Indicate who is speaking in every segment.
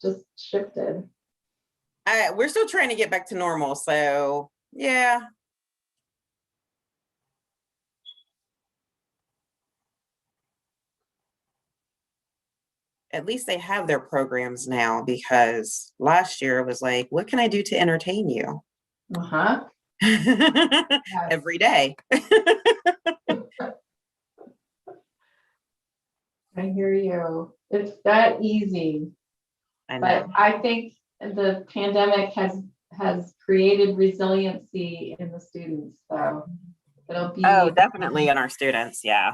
Speaker 1: just shifted.
Speaker 2: We're still trying to get back to normal, so yeah. At least they have their programs now, because last year it was like, what can I do to entertain you?
Speaker 1: Uh-huh. Yes.
Speaker 2: Every day.
Speaker 1: I hear you. It's that easy.
Speaker 2: I know.
Speaker 1: But I think the pandemic has created resiliency in the students. So it'll be.
Speaker 2: Oh, definitely in our students. Yeah.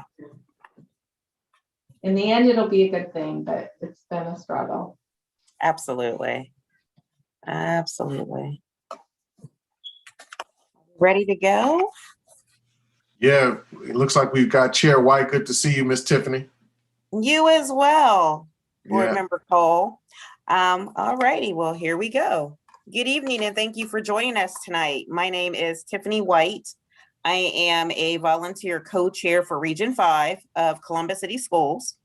Speaker 1: In the end, it'll be a good thing, but it's been a struggle.
Speaker 2: Absolutely. Absolutely. Ready to go?
Speaker 3: Yeah, it looks like we've got Chair White. Good to see you, Miss Tiffany.
Speaker 2: You as well, Board
Speaker 3: Yeah.
Speaker 2: Member Cole. All righty, well, here we go. Good evening, and thank you for joining us tonight. My name is Tiffany White. I am a volunteer co-chair for Region 5 of Columbus City Schools.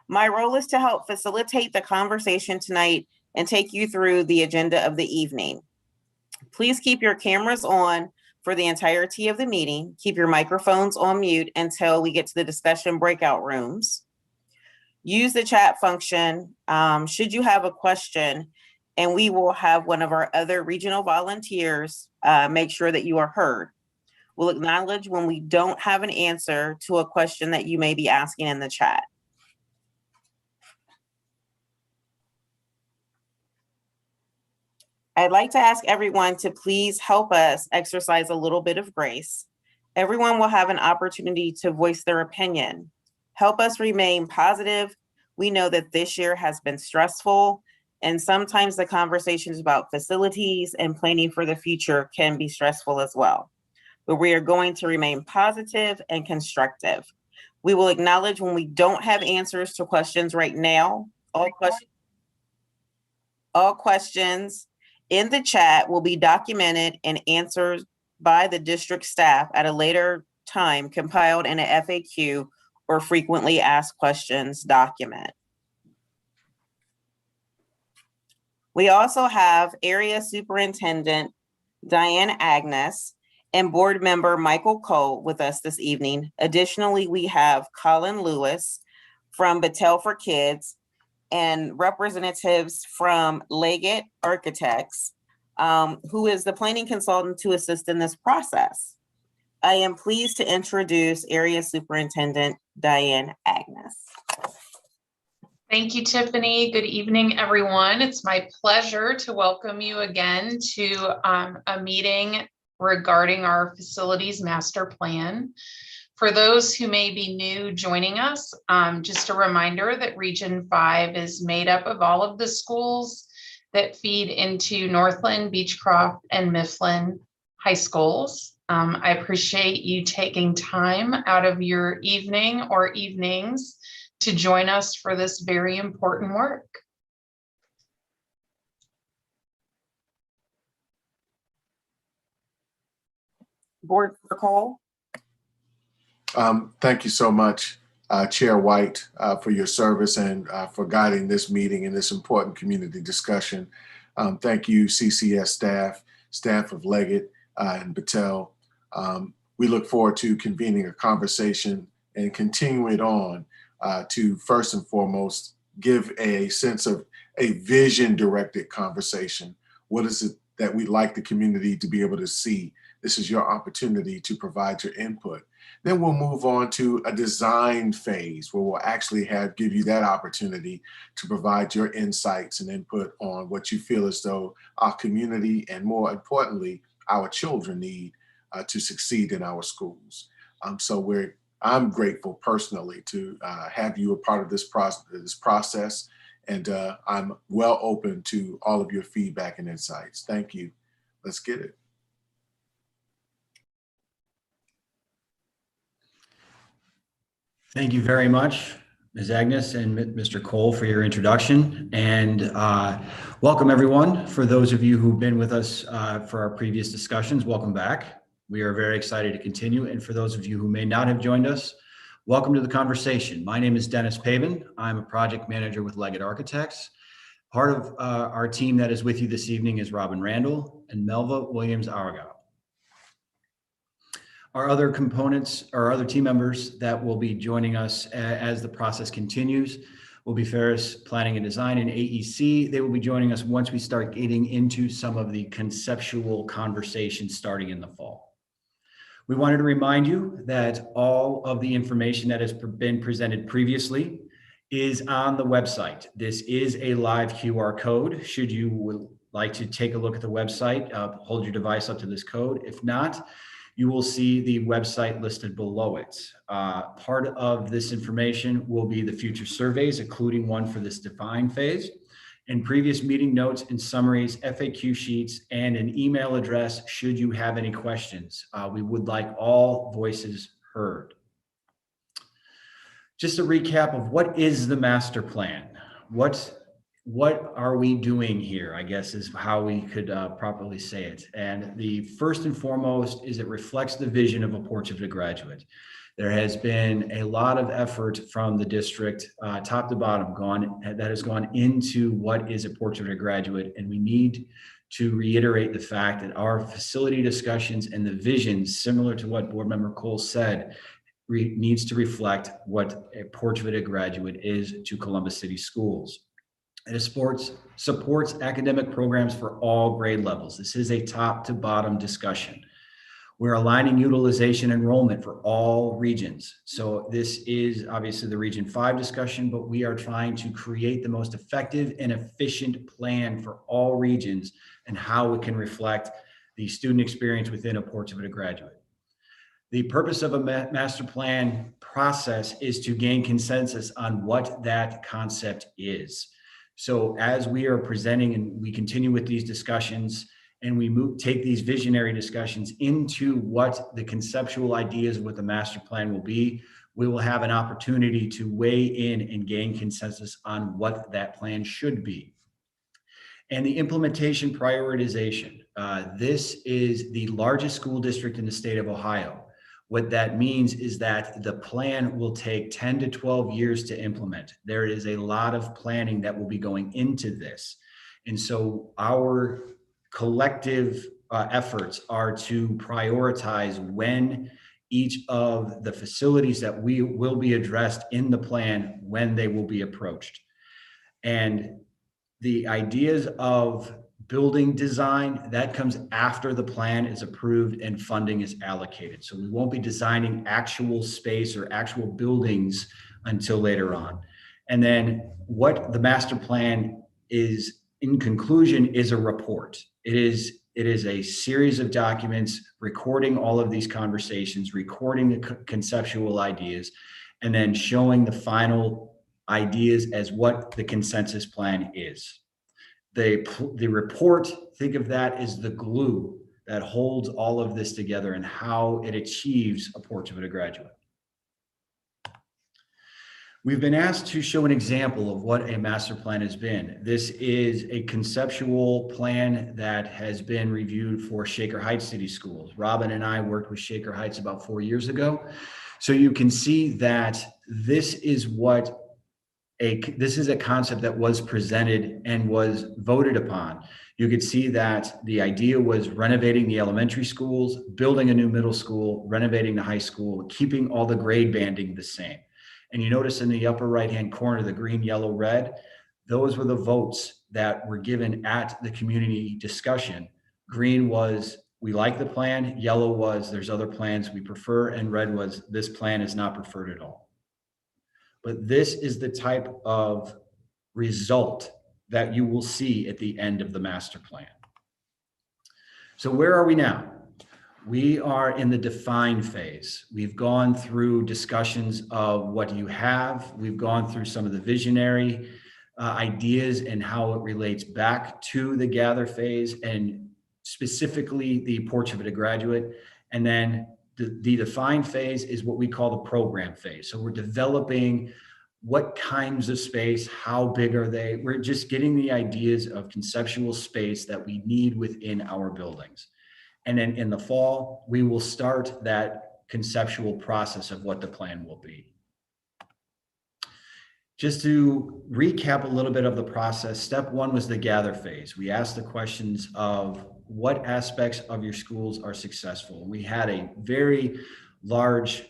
Speaker 2: My role is to help facilitate the conversation tonight and take you through the agenda of the evening. Please keep your cameras on for the entirety of the meeting. Keep your microphones on mute until we get to the discussion breakout rooms. Use the chat function should you have a question, and we will have one of our other regional volunteers make sure that you are heard. We'll acknowledge when we don't have an answer to a question that you may be asking in the chat. I'd like to ask everyone to please help us exercise a little bit of grace. Everyone will have an opportunity to voice their opinion. Help us remain positive. We know that this year has been stressful, and sometimes the conversations about facilities and planning for the future can be stressful as well. But we are going to remain positive and constructive. We will acknowledge when we don't have answers to questions right now. All questions in the chat will be documented and answered by the district staff at a later time, compiled in an FAQ or frequently asked questions document. We also have Area Superintendent Diane Agnes and Board Member Michael Cole with us this evening. Additionally, we have Colin Lewis from Battelle for Kids and representatives from Leggett Architects, who is the planning consultant to assist in this process. I am pleased to introduce Area Superintendent Diane Agnes.
Speaker 4: Thank you, Tiffany. Good evening, everyone. It's my pleasure to welcome you again to a meeting regarding our facilities master plan. For those who may be new joining us, just a reminder that Region 5 is made up of all of the schools that feed into Northland, Beechcroft, and Mifflin high schools. I appreciate you taking time out of your evening or evenings to join us for this very important work.
Speaker 2: Board Member Cole.
Speaker 3: Thank you so much, Chair White, for your service and for guiding this meeting and this important community discussion. Thank you, CCS staff of Leggett and Battelle. We look forward to convening a conversation and continuing it on to first and foremost give a sense of a vision-directed conversation. What is it that we'd like the community to be able to see? This is your opportunity to provide your input. Then we'll move on to a design phase where we'll actually give you that opportunity to provide your insights and input on what you feel as though our community and, more importantly, our children need to succeed in our schools. I'm grateful personally to have you a part of this process, and I'm well open to all of your feedback and insights. Thank you. Let's get it.
Speaker 5: Thank you very much, Ms. Agnes and Mr. Cole, for your introduction, and welcome everyone. For those of you who've been with us for our previous discussions, welcome back. We are very excited to continue, and for those of you who may not have joined us, welcome to the conversation. My name is Dennis Pavin. I'm a project manager with Leggett Architects. Part of our team that is with you this evening is Robin Randall and Melva Williams-Aragao. Our other components, or other team members that will be joining us as the process continues will be Ferris Planning and Design and AEC. They will be joining us once we start getting into some of the conceptual conversations starting in the fall. We wanted to remind you that all of the information that has been presented previously is on the website. This is a live QR code. Should you would like to take a look at the website, hold your device up to this code. If not, you will see the website listed below it. Part of this information will be the future surveys, including one for this define phase, and previous meeting notes and summaries, FAQ sheets, and an email address should you have any questions. We would like all voices heard. Just a recap of what is the master plan? What are we doing here, I guess, is how we could properly say it. And the first and foremost is it reflects the vision of a Portrait of a Graduate. There has been a lot of effort from the district, top to bottom, that has gone into what is a Portrait of a Graduate. And we need to reiterate the fact that our facility discussions and the visions, similar to what Board Member Cole said, needs to reflect what a Portrait of a Graduate is to Columbus City Schools. It supports academic programs for all grade levels. This is a top to bottom discussion. We're aligning utilization enrollment for all regions. So this is obviously the Region 5 discussion, but we are trying to create the most effective and efficient plan for all regions and how it can reflect the student experience within a Portrait of a Graduate. The purpose of a master plan process is to gain consensus on what that concept is. So as we are presenting and we continue with these discussions and we take these visionary discussions into what the conceptual ideas of what the master plan will be, we will have an opportunity to weigh in and gain consensus on what that plan should be. And the implementation prioritization. This is the largest school district in the state of Ohio. What that means is that the plan will take 10 to 12 years to implement. There is a lot of planning that will be going into this. And so our collective efforts are to prioritize when each of the facilities that we will be addressed in the plan, when they will be approached. And the ideas of building design, that comes after the plan is approved and funding is allocated. So we won't be designing actual space or actual buildings until later on. And then what the master plan is, in conclusion, is a report. It is a series of documents recording all of these conversations, recording the conceptual ideas, and then showing the final ideas as what the consensus plan is. The report, think of that as the glue that holds all of this together and how it achieves a Portrait of a Graduate. We've been asked to show an example of what a master plan has been. This is a conceptual plan that has been reviewed for Shaker Heights City Schools. Robin and I worked with Shaker Heights about 4 years ago. So you can see that this is a concept that was presented and was voted upon. You could see that the idea was renovating the elementary schools, building a new middle school, renovating the high school, keeping all the grade banding the same. And you notice in the upper right-hand corner, the green, yellow, red, those were the votes that were given at the community discussion. Green was, we like the plan. Yellow was, there's other plans we prefer. And red was, this plan is not preferred at all. But this is the type of result that you will see at the end of the master plan. So where are we now? We are in the define phase. We've gone through discussions of what you have. We've gone through some of the visionary ideas and how it relates back to the gather phase and specifically the Portrait of a Graduate. And then the define phase is what we call the program phase. So we're developing what kinds of space, how big are they? We're just getting the ideas of conceptual space that we need within our buildings. And then in the fall, we will start that conceptual process of what the plan will be. Just to recap a little bit of the process, step one was the gather phase. We asked the questions of what aspects of your schools are successful. We had a very large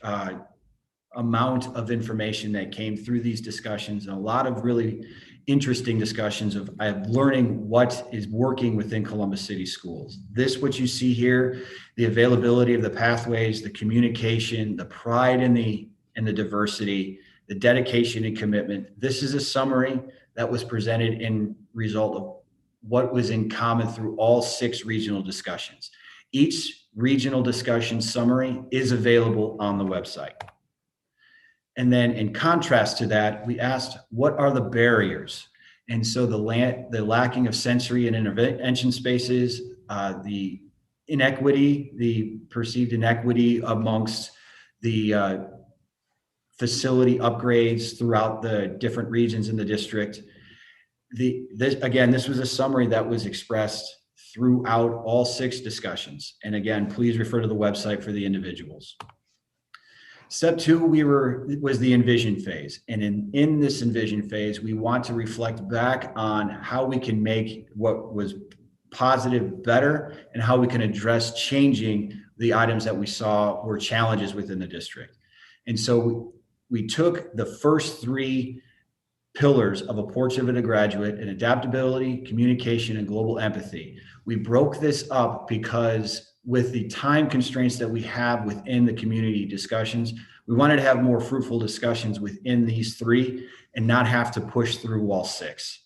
Speaker 5: amount of information that came through these discussions, and a lot of really interesting discussions of learning what is working within Columbus City schools. This, what you see here, the availability of the pathways, the communication, the pride in the diversity, the dedication and commitment. This is a summary that was presented in result of what was in common through all 6 regional discussions. Each regional discussion summary is available on the website. And then in contrast to that, we asked, what are the barriers? And so the lacking of sensory and intervention spaces, the inequity, the perceived inequity amongst the facility upgrades throughout the different regions in the district. This was a summary that was expressed throughout all 6 discussions. And again, please refer to the website for the individuals. Step 2 was the envision phase. And in this envision phase, we want to reflect back on how we can make what was positive better and how we can address changing the items that we saw were challenges within the district. And so we took the first 3 pillars of a portrait of a graduate: and adaptability, communication, and global empathy. We broke this up because with the time constraints that we have within the community discussions, we wanted to have more fruitful discussions within these 3 and not have to push through all 6.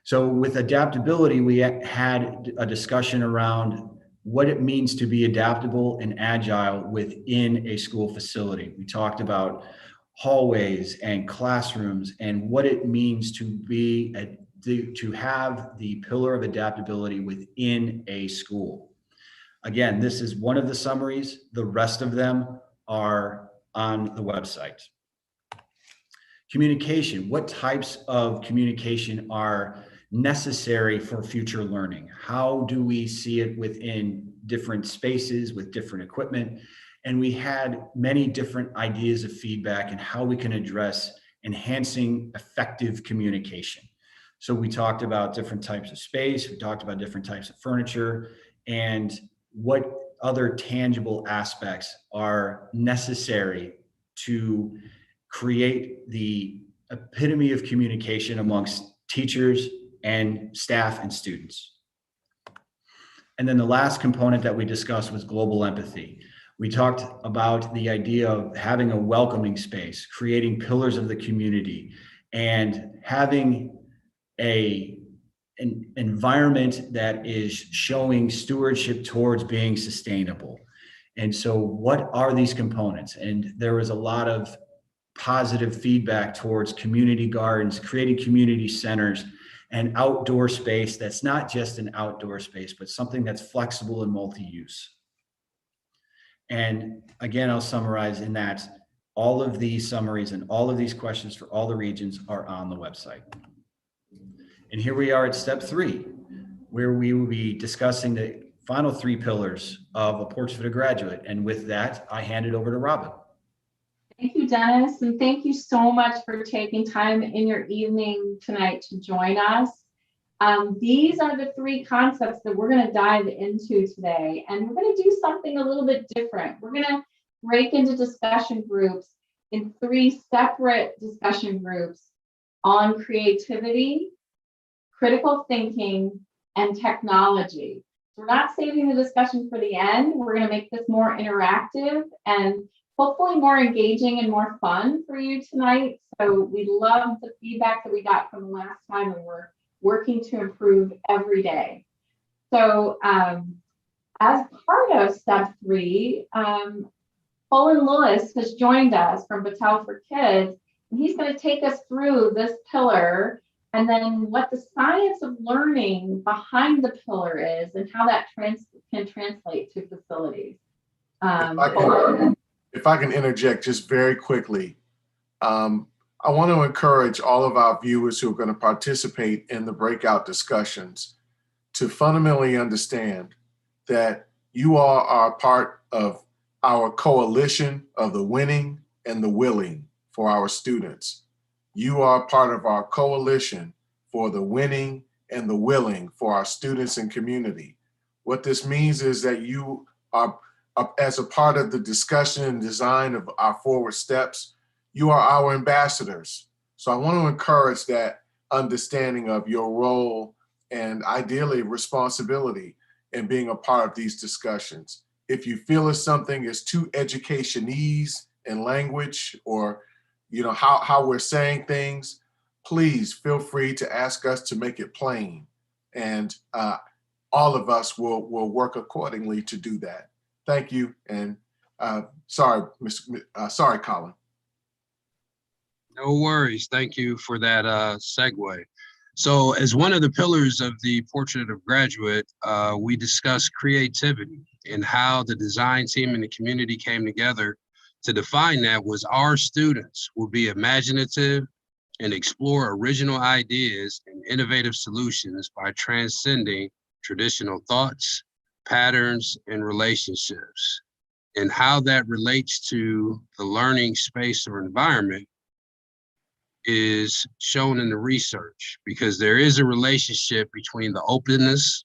Speaker 5: So with adaptability, we had a discussion around what it means to be adaptable and agile within a school facility. We talked about hallways and classrooms and what it means to have the pillar of adaptability within a school. Again, this is one of the summaries. The rest of them are on the website. Communication. What types of communication are necessary for future learning? How do we see it within different spaces with different equipment? And we had many different ideas of feedback and how we can address enhancing effective communication. So we talked about different types of space, we talked about different types of furniture, and what other tangible aspects are necessary to create the epitome of communication amongst teachers and staff and students. And then the last component that we discussed was global empathy. We talked about the idea of having a welcoming space, creating pillars of the community, and having an environment that is showing stewardship towards being sustainable. And so what are these components? And there was a lot of positive feedback towards community gardens, creating community centers, and outdoor space that's not just an outdoor space, but something that's flexible and multi-use. And again, I'll summarize in that all of these summaries and all of these questions for all the regions are on the website. And here we are at step 3, where we will be discussing the final 3 pillars of a portrait of a graduate. And with that, I hand it over to Robin.
Speaker 1: Thank you, Dennis, and thank you so much for taking time in your evening tonight to join us. These are the 3 concepts that we're going to dive into today, and we're going to do something a little bit different. We're going to break into discussion groups in 3 separate discussion groups on creativity, critical thinking, and technology. So we're not saving the discussion for the end. We're going to make this more interactive and hopefully more engaging and more fun for you tonight. So we love the feedback that we got from the last time, and we're working to improve every day. So as part of step 3, Colin Lewis has joined us from Battelle for Kids, and he's going to take us through this pillar and then what the science of learning behind the pillar is and how that can translate to facilities.
Speaker 3: If I can interject just very quickly, I want to encourage all of our viewers who are going to participate in the breakout discussions to fundamentally understand that you all are part of our coalition of the winning and the willing for our students. You are part of our coalition for the winning and the willing for our students and community. What this means is that you are, as a part of the discussion and design of our forward steps, you are our ambassadors. So I want to encourage that understanding of your role and ideally responsibility in being a part of these discussions. If you feel as something is too educationese in language, or how we're saying things, please feel free to ask us to make it plain. And all of us will work accordingly to do that. Thank you. And sorry, Colin.
Speaker 6: No worries. Thank you for that segue. So as one of the pillars of the Portrait of Graduate, we discussed creativity and how the design team and the community came together to define that was our students will be imaginative and explore original ideas and innovative solutions by transcending traditional thoughts, patterns, and relationships. And how that relates to the learning space or environment is shown in the research, because there is a relationship between the openness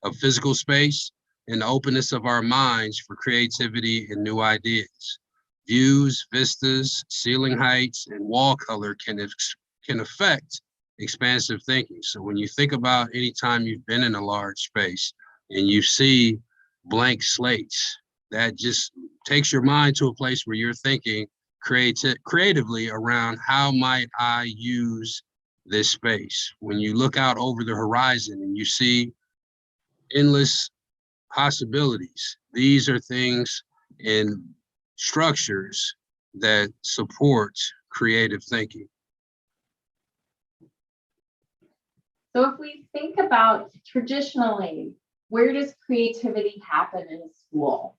Speaker 6: of physical space and the openness of our minds for creativity and new ideas. Views, vistas, ceiling heights, and wall color can affect expansive thinking. So when you think about any time you've been in a large space and you see blank slates, that just takes your mind to a place where you're thinking creatively around how might I use this space. When you look out over the horizon and you see endless possibilities, these are things and structures that support creative thinking.
Speaker 1: So if we think about traditionally, where does creativity happen in a school?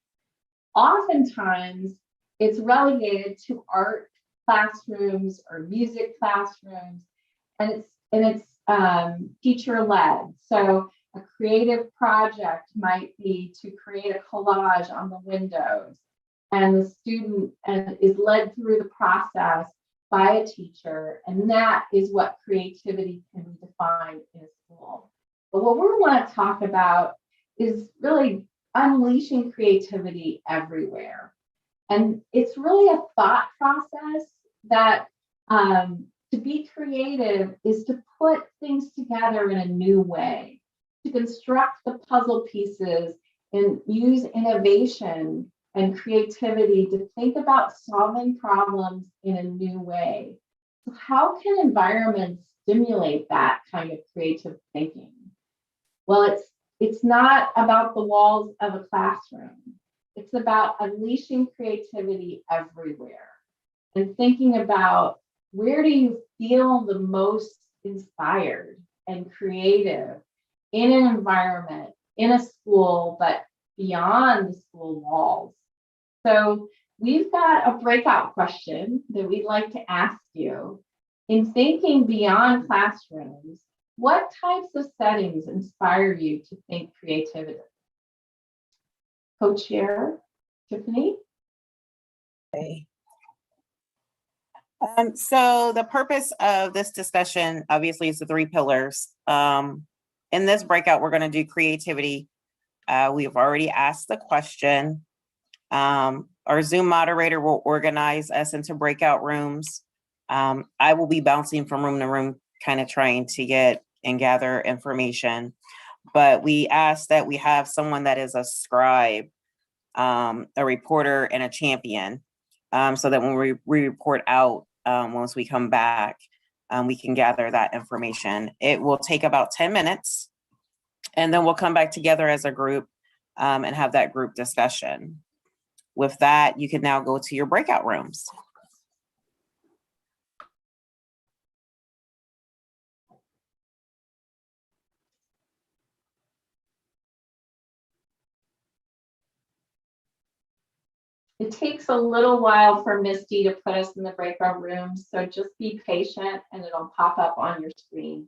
Speaker 1: Oftentimes, it's relegated to art classrooms or music classrooms, and it's teacher-led. So a creative project might be to create a collage on the windows, and the student is led through the process by a teacher, and that is what creativity can be defined in a school. But what we want to talk about is really unleashing creativity everywhere. And it's really a thought process that to be creative is to put things together in a new way, to construct the puzzle pieces and use innovation and creativity to think about solving problems in a new way. So how can environments stimulate that kind of creative thinking? Well, it's not about the walls of a classroom. It's about unleashing creativity everywhere and thinking about, where do you feel the most inspired and creative in an environment, in a school, but beyond the school walls. So we've got a breakout question that we'd like to ask you. In thinking beyond classrooms, what types of settings inspire you to think creativity? Co-chair Tiffany?
Speaker 2: Okay. So the purpose of this discussion, obviously, is the 3 pillars. In this breakout, we're going to do creativity. We've already asked the question. Our Zoom moderator will organize us into breakout rooms. I will be bouncing from room to room, kind of trying to get and gather information. But we ask that we have someone that is a scribe, a reporter, and a champion, so that when we report out, once we come back, we can gather that information. It will take about 10 minutes, and then we'll come back together as a group and have that group discussion. With that, you can now go to your breakout rooms.
Speaker 1: It takes a little while for Misty to put us in the breakout rooms, so just be patient and it'll pop up on your screen.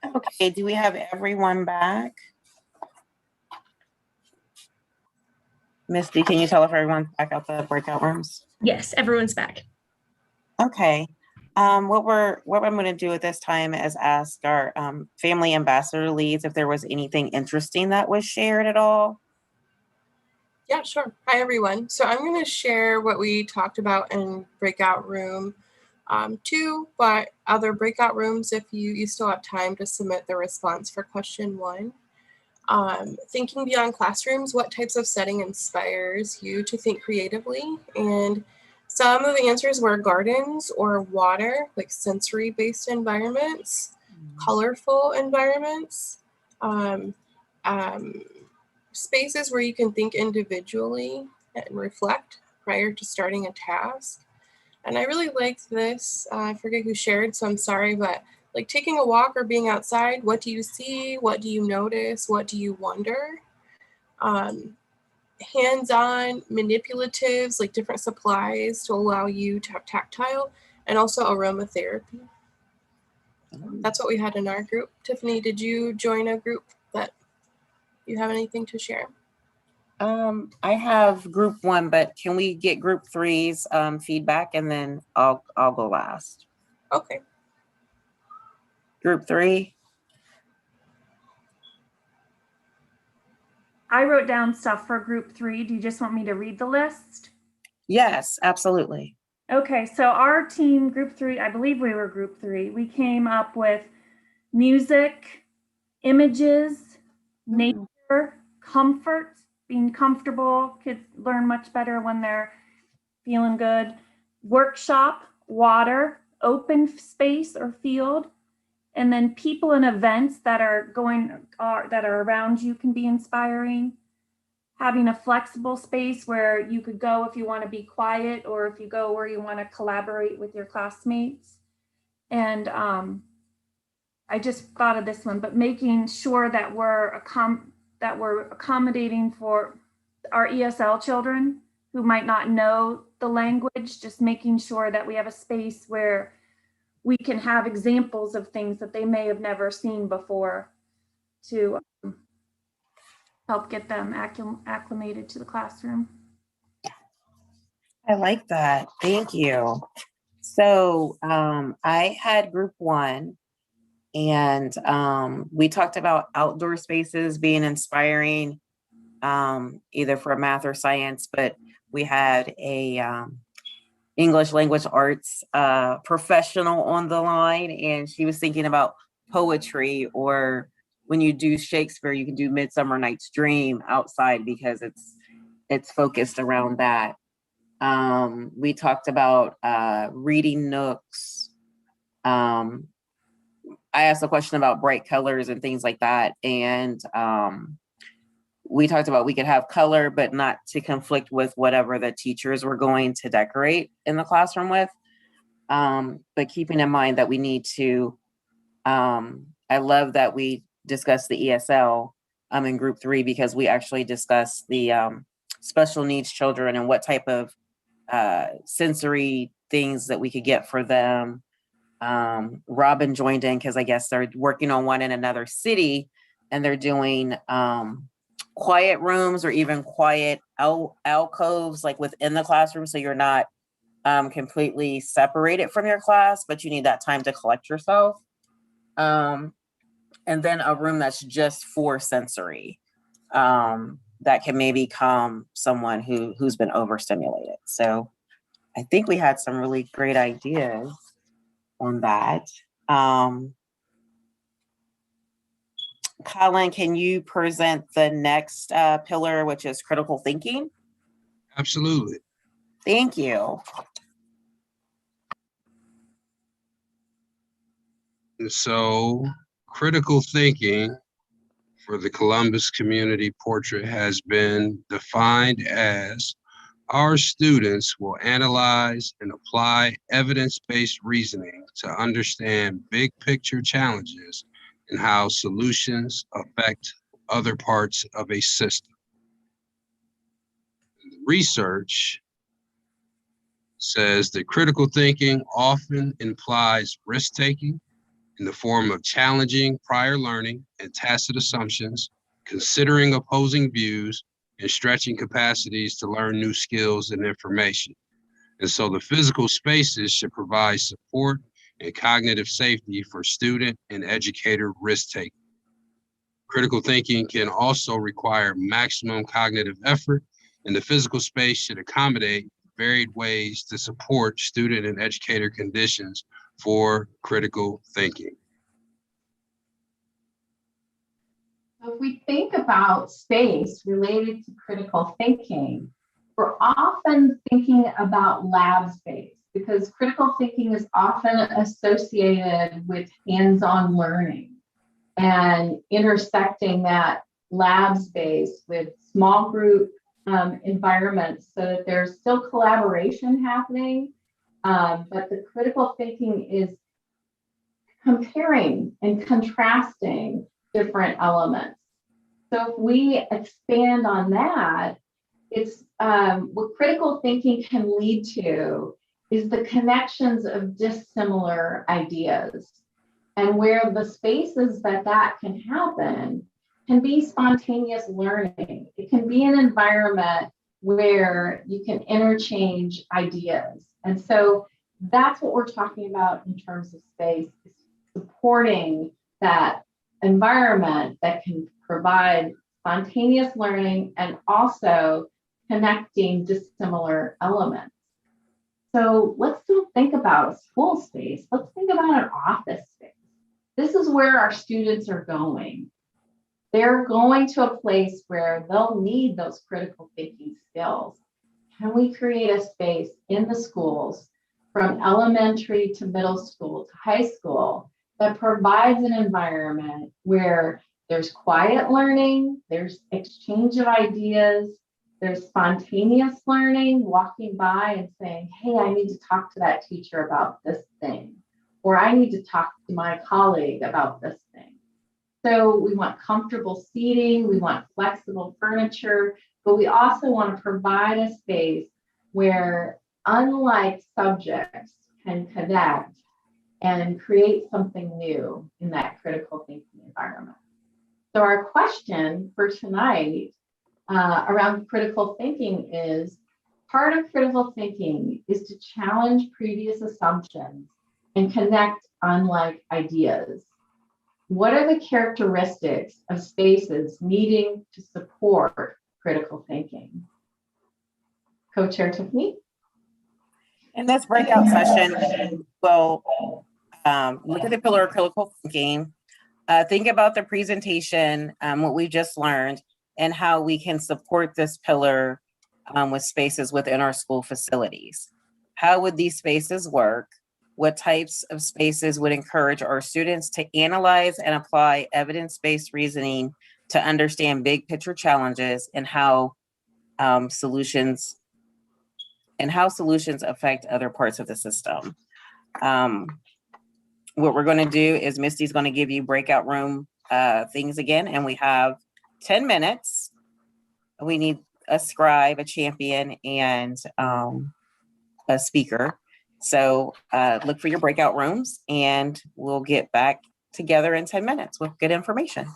Speaker 2: Okay, do we have everyone back? Misty, can you tell if everyone's back out the breakout rooms?
Speaker 7: Yes, everyone's back.
Speaker 2: Okay. What I'm going to do at this time is ask our family ambassador leads if there was anything interesting that was shared at all.
Speaker 8: Yeah, sure. Hi, everyone. So I'm going to share what we talked about in breakout room 2, but other breakout rooms if you still have time to submit the response for question 1. Thinking beyond classrooms, what types of setting inspires you to think creatively? And some of the answers were gardens or water, like sensory-based environments, colorful environments, spaces where you can think individually and reflect prior to starting a task. And I really liked this. I forget who shared, so I'm sorry, but like taking a walk or being outside, what do you see? What do you notice? What do you wonder? Hands-on manipulatives, like different supplies to allow you to have tactile, and also aromatherapy. That's what we had in our group. Tiffany, did you join a group that you have anything to share?
Speaker 2: I have group 1, but can we get group 3's feedback and then I'll go last.
Speaker 8: Okay.
Speaker 2: Group 3.
Speaker 9: I wrote down stuff for group 3. Do you just want me to read the list?
Speaker 2: Yes, absolutely.
Speaker 9: Okay, so our team, group 3, I believe we were group 3. We came up with music, images, nature, comfort, being comfortable. Kids learn much better when they're feeling good. Workshop, water, open space or field, and then people and events that are around you can be inspiring. Having a flexible space where you could go if you want to be quiet or if you go where you want to collaborate with your classmates. And I just thought of this one, but making sure that we're accommodating for our ESL children who might not know the language, just making sure that we have a space where we can have examples of things that they may have never seen before to help get them acclimated to the classroom.
Speaker 2: I like that. Thank you. So I had group 1 and we talked about outdoor spaces being inspiring either for math or science, but we had a English language arts professional on the line, and she was thinking about poetry, or when you do Shakespeare, you can do Midsummer Night's Dream outside because it's focused around that. We talked about reading nooks. I asked a question about bright colors and things like that, and we talked about we could have color, but not to conflict with whatever the teachers were going to decorate in the classroom with. But keeping in mind that we need to, I love that we discussed the ESL in group 3 because we actually discussed the special needs children and what type of sensory things that we could get for them. Robin joined in because I guess they're working on one in another city and they're doing quiet rooms or even quiet alcoves like within the classroom, so you're not completely separated from your class, but you need that time to collect yourself. And then a room that's just for sensory that can maybe calm someone who's been overstimulated. So I think we had some really great ideas on that. Colin, can you present the next pillar, which is critical thinking?
Speaker 6: Absolutely.
Speaker 2: Thank you.
Speaker 6: And so critical thinking for the Columbus Community Portrait has been defined as our students will analyze and apply evidence-based reasoning to understand big picture challenges and how solutions affect other parts of a system. Research says that critical thinking often implies risk-taking, in the form of challenging prior learning and tacit assumptions, considering opposing views, and stretching capacities to learn new skills and information. And so the physical spaces should provide support and cognitive safety for student and educator risk-taking. Critical thinking can also require maximum cognitive effort, and the physical space should accommodate varied ways to support student and educator conditions for critical thinking.
Speaker 1: So if we think about space related to critical thinking, we're often thinking about lab space because critical thinking is often associated with hands-on learning and intersecting that lab space with small group environments so that there's still collaboration happening, but the critical thinking is comparing and contrasting different elements. So if we expand on that, it's what critical thinking can lead to is the connections of dissimilar ideas, and where the spaces that can happen can be spontaneous learning. It can be an environment where you can interchange ideas. And so that's what we're talking about in terms of space, is supporting that environment that can provide spontaneous learning and also connecting dissimilar elements. So let's don't think about a school space. Let's think about an office space. This is where our students are going. They're going to a place where they'll need those critical thinking skills. Can we create a space in the schools from elementary to middle school to high school that provides an environment where there's quiet learning, there's exchange of ideas, there's spontaneous learning, walking by and saying, hey, I need to talk to that teacher about this thing, or I need to talk to my colleague about this thing. So we want comfortable seating, we want flexible furniture, but we also want to provide a space where unlike subjects can connect and create something new in that critical thinking environment. So our question for tonight around critical thinking is, part of critical thinking is to challenge previous assumptions and connect unlike ideas. What are the characteristics of spaces needing to support critical thinking? Co-Chair Tiffany?
Speaker 2: In this breakout session, we'll look at the pillar of critical thinking, think about the presentation, what we just learned, and how we can support this pillar with spaces within our school facilities. How would these spaces work? What types of spaces would encourage our students to analyze and apply evidence-based reasoning to understand big picture challenges, and how solutions affect other parts of the system? What we're going to do is Misty's going to give you breakout room things again, and we have 10 minutes. We need a scribe, a champion, and a speaker. So look for your breakout rooms, and we'll get back together in 10 minutes with good information.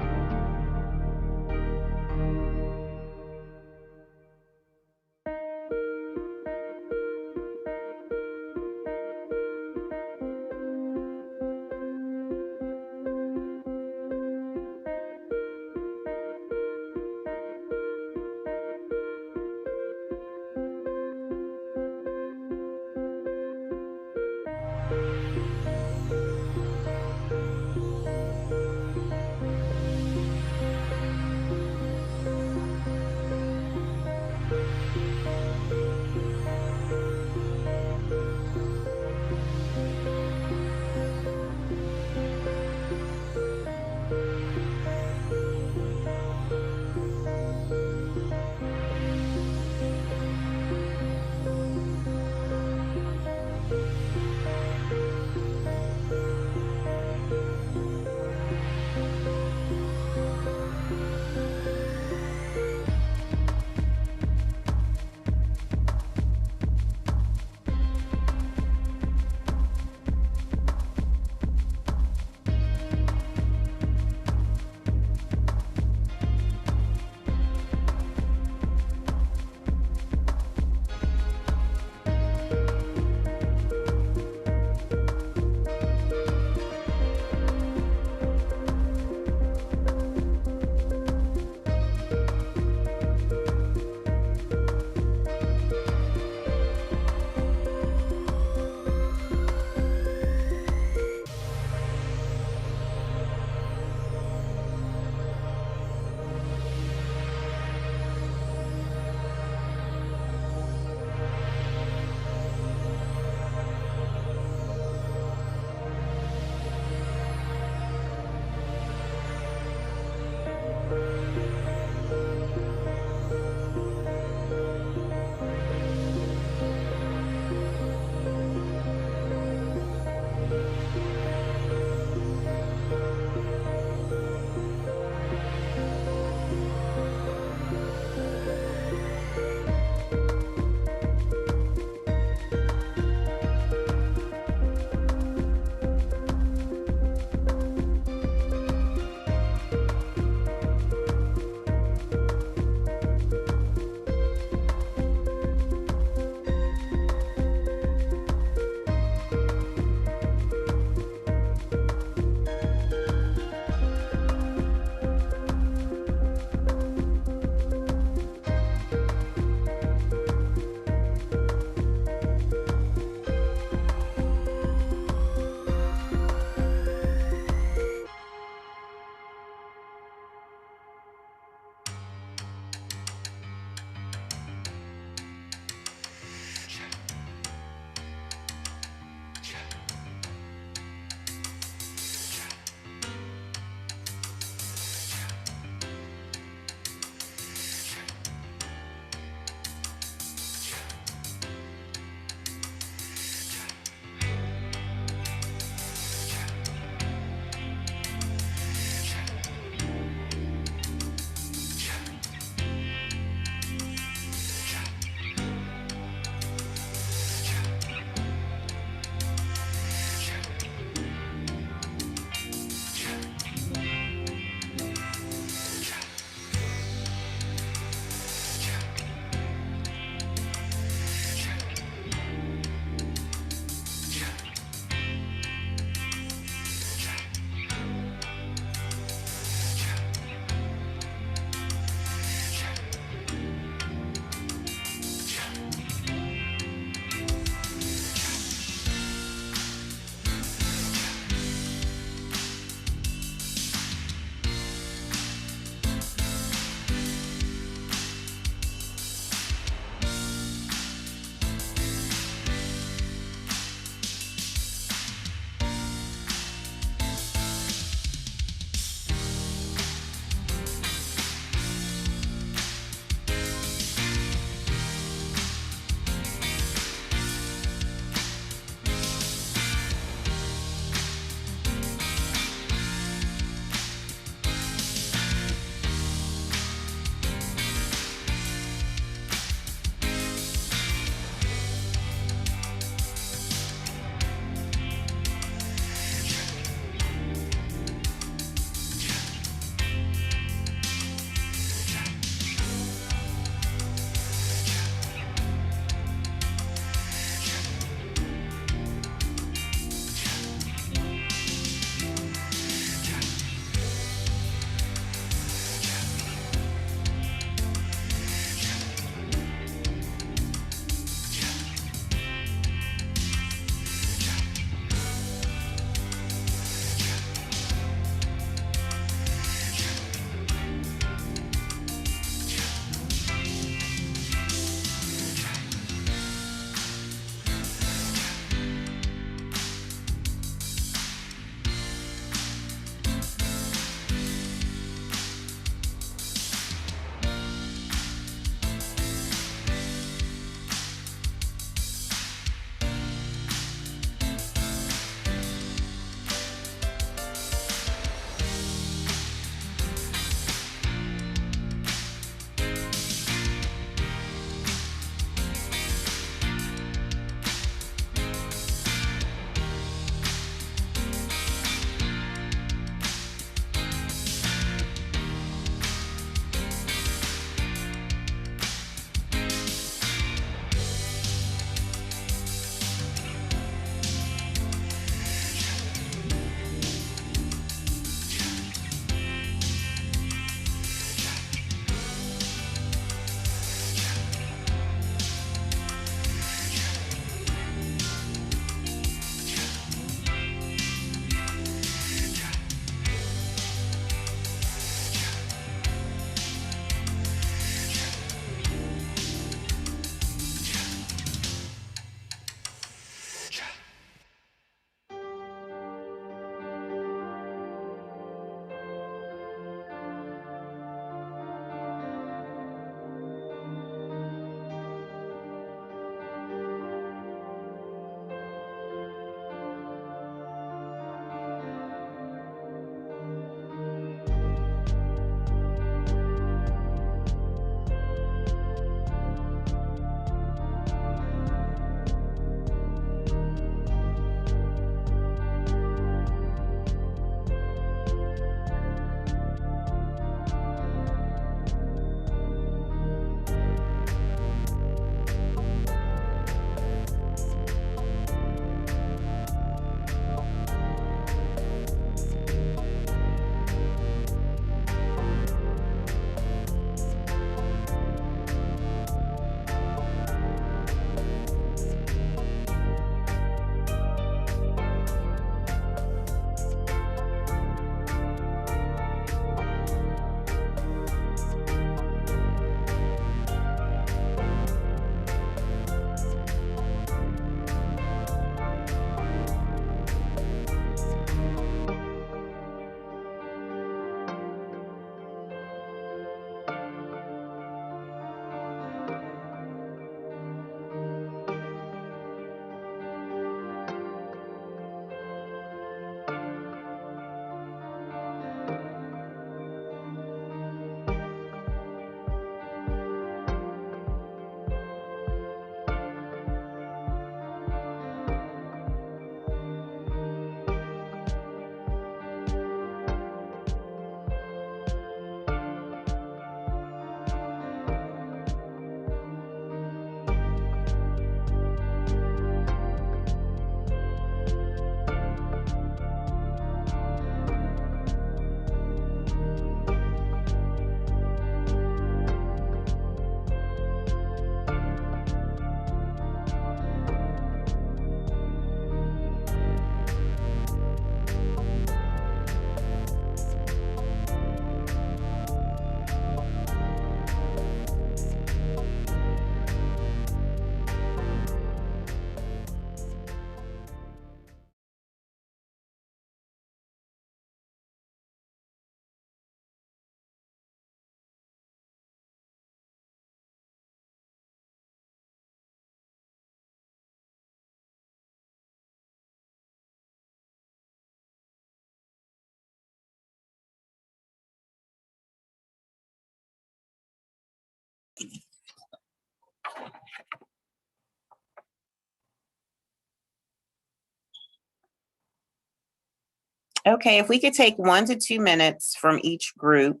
Speaker 2: Okay, if we could take 1 to 2 minutes from each group,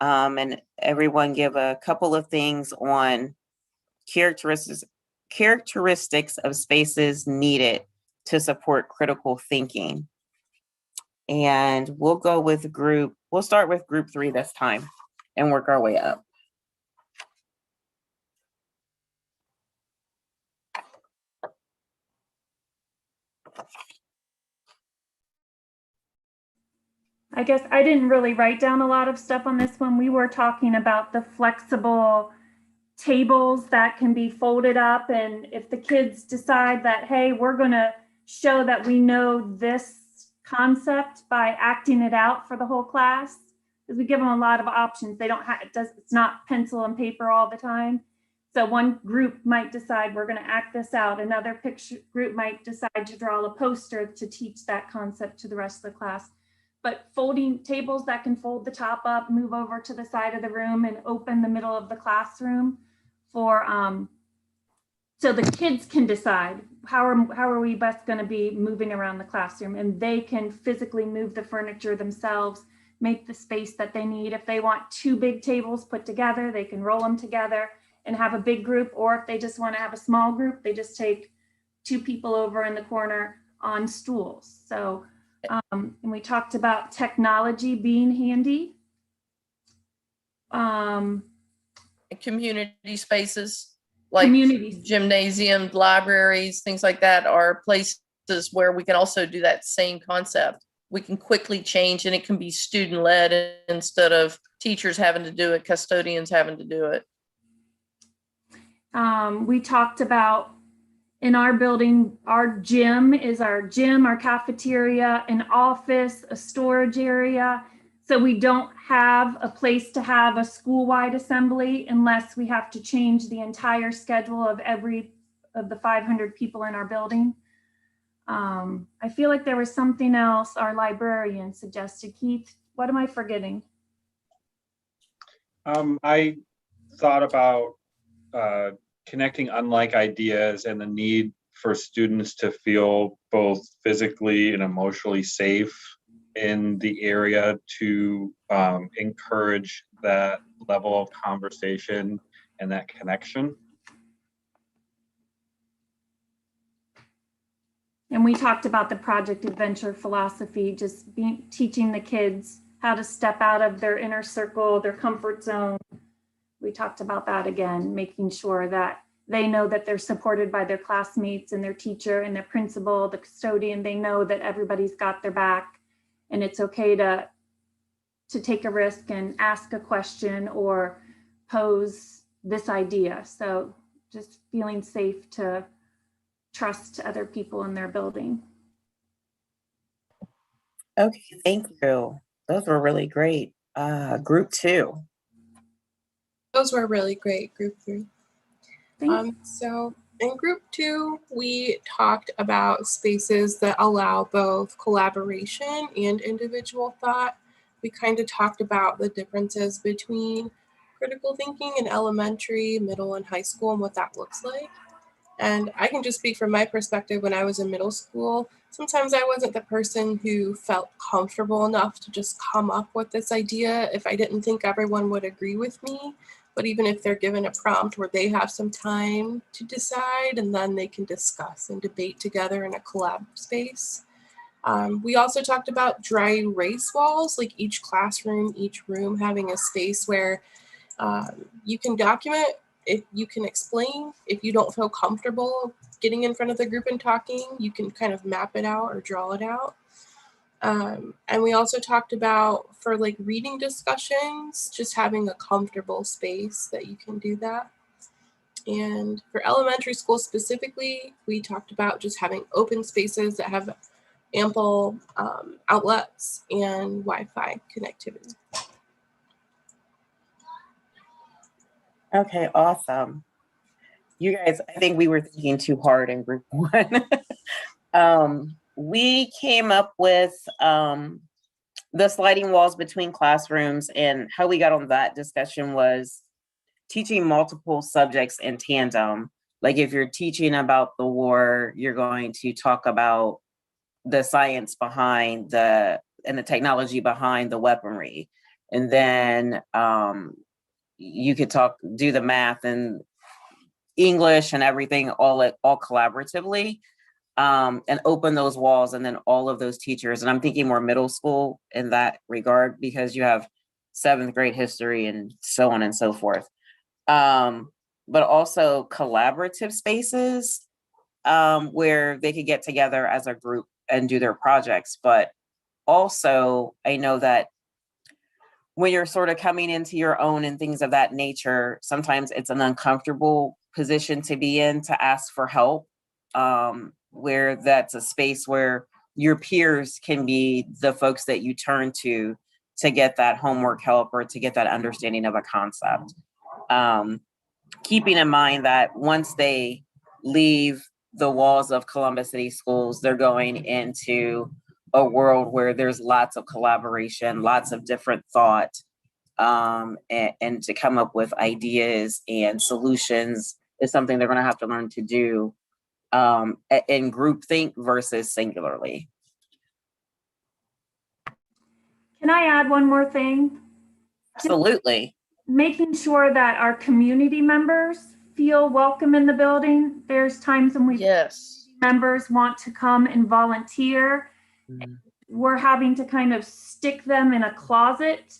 Speaker 2: and everyone give a couple of things on characteristics of spaces needed to support critical thinking. And we'll start with group 3 this time and work our way up.
Speaker 9: I guess I didn't really write down a lot of stuff on this one. We were talking about the flexible tables that can be folded up. And if the kids decide that, hey, we're going to show that we know this concept by acting it out for the whole class, because we give them a lot of options. They don't have, it's not pencil and paper all the time. So one group might decide we're going to act this out. Another group might decide to draw a poster to teach that concept to the rest of the class. But folding tables that can fold the top up, move over to the side of the room and open the middle of the classroom for, so the kids can decide how are we best going to be moving around the classroom, and they can physically move the furniture themselves, make the space that they need. If they want 2 big tables put together, they can roll them together and have a big group, or if they just want to have a small group, they just take 2 people over in the corner on stools. So and we talked about technology being handy.
Speaker 7: Community spaces like gymnasiums, libraries, things like that are places where we can also do that same concept. We can quickly change, and it can be student led instead of teachers having to do it, custodians having to do it.
Speaker 9: We talked about in our building, our gym, our cafeteria, an office, a storage area. So we don't have a place to have a school-wide assembly unless we have to change the entire schedule of the 500 people in our building. I feel like there was something else our librarian suggested. Keith, what am I forgetting?
Speaker 10: I thought about connecting unlike ideas and the need for students to feel both physically and emotionally safe in the area to encourage that level of conversation and that connection.
Speaker 9: And we talked about the project adventure philosophy, just teaching the kids how to step out of their inner circle, their comfort zone. We talked about that again, making sure that they know that they're supported by their classmates and their teacher and their principal, the custodian. They know that everybody's got their back, and it's okay to take a risk and ask a question or pose this idea. So just feeling safe to trust other people in their building.
Speaker 2: Okay, thank you. Those were really great. Group 2.
Speaker 8: Those were really great, group 3. So in group 2, we talked about spaces that allow both collaboration and individual thought. We kind of talked about the differences between critical thinking in elementary, middle, and high school and what that looks like. And I can just speak from my perspective. When I was in middle school, sometimes I wasn't the person who felt comfortable enough to just come up with this idea if I didn't think everyone would agree with me. But even if they're given a prompt where they have some time to decide, and then they can discuss and debate together in a collab space. We also talked about dry erase walls, like each classroom, each room having a space where you can document, if you can explain. If you don't feel comfortable getting in front of the group and talking, you can kind of map it out or draw it out. And we also talked about, for like reading discussions, just having a comfortable space that you can do that. And for elementary school specifically, we talked about just having open spaces that have ample outlets and Wi-Fi connectivity.
Speaker 2: Okay, awesome. You guys, I think we were thinking too hard in group 1. We came up with the sliding walls between classrooms, and how we got on that discussion was teaching multiple subjects in tandem. Like if you're teaching about the war, you're going to talk about the science behind the technology behind the weaponry. And then you could do the math and English and everything all collaboratively, and open those walls. And then all of those teachers, and I'm thinking more middle school in that regard, because you have 7th grade history and so on and so forth. But also collaborative spaces where they could get together as a group and do their projects. But also, I know that when you're sort of coming into your own and things of that nature, sometimes it's an uncomfortable position to be in, to ask for help, where that's a space where your peers can be the folks that you turn to get that homework help or to get that understanding of a concept. Keeping in mind that once they leave the walls of Columbus City Schools, they're going into a world where there's lots of collaboration, lots of different thought, and to come up with ideas and solutions is something they're going to have to learn to do in groupthink versus singularly.
Speaker 9: Can I add one more thing?
Speaker 2: Absolutely.
Speaker 9: Making sure that our community members feel welcome in the building. There's times when members want to come and volunteer.
Speaker 2: Mm-hmm.
Speaker 9: We're having to kind of stick them in a closet.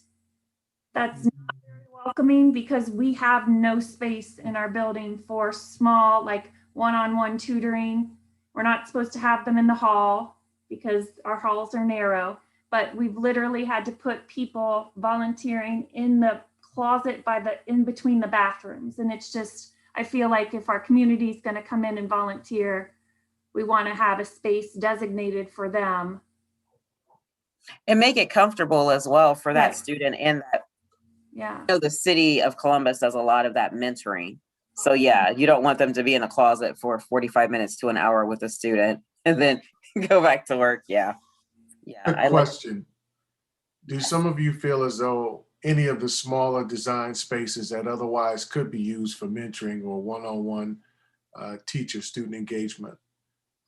Speaker 9: That's not very welcoming, because we have no space in our building for small, like one-on-one tutoring. We're not supposed to have them in the hall because our halls are narrow, but we've literally had to put people volunteering in the closet in between the bathrooms. And it's just, I feel like if our community is going to come in and volunteer, we want to have a space designated for them.
Speaker 2: And make it comfortable as well for that
Speaker 9: Right.
Speaker 2: student. And that,
Speaker 9: yeah,
Speaker 2: the city of Columbus does a lot of that mentoring. So yeah, you don't want them to be in a closet for 45 minutes to an hour with a student and then go back to work. Yeah.
Speaker 3: Quick question. Do some of you feel as though any of the smaller design spaces that otherwise could be used for mentoring or one-on-one teacher-student engagement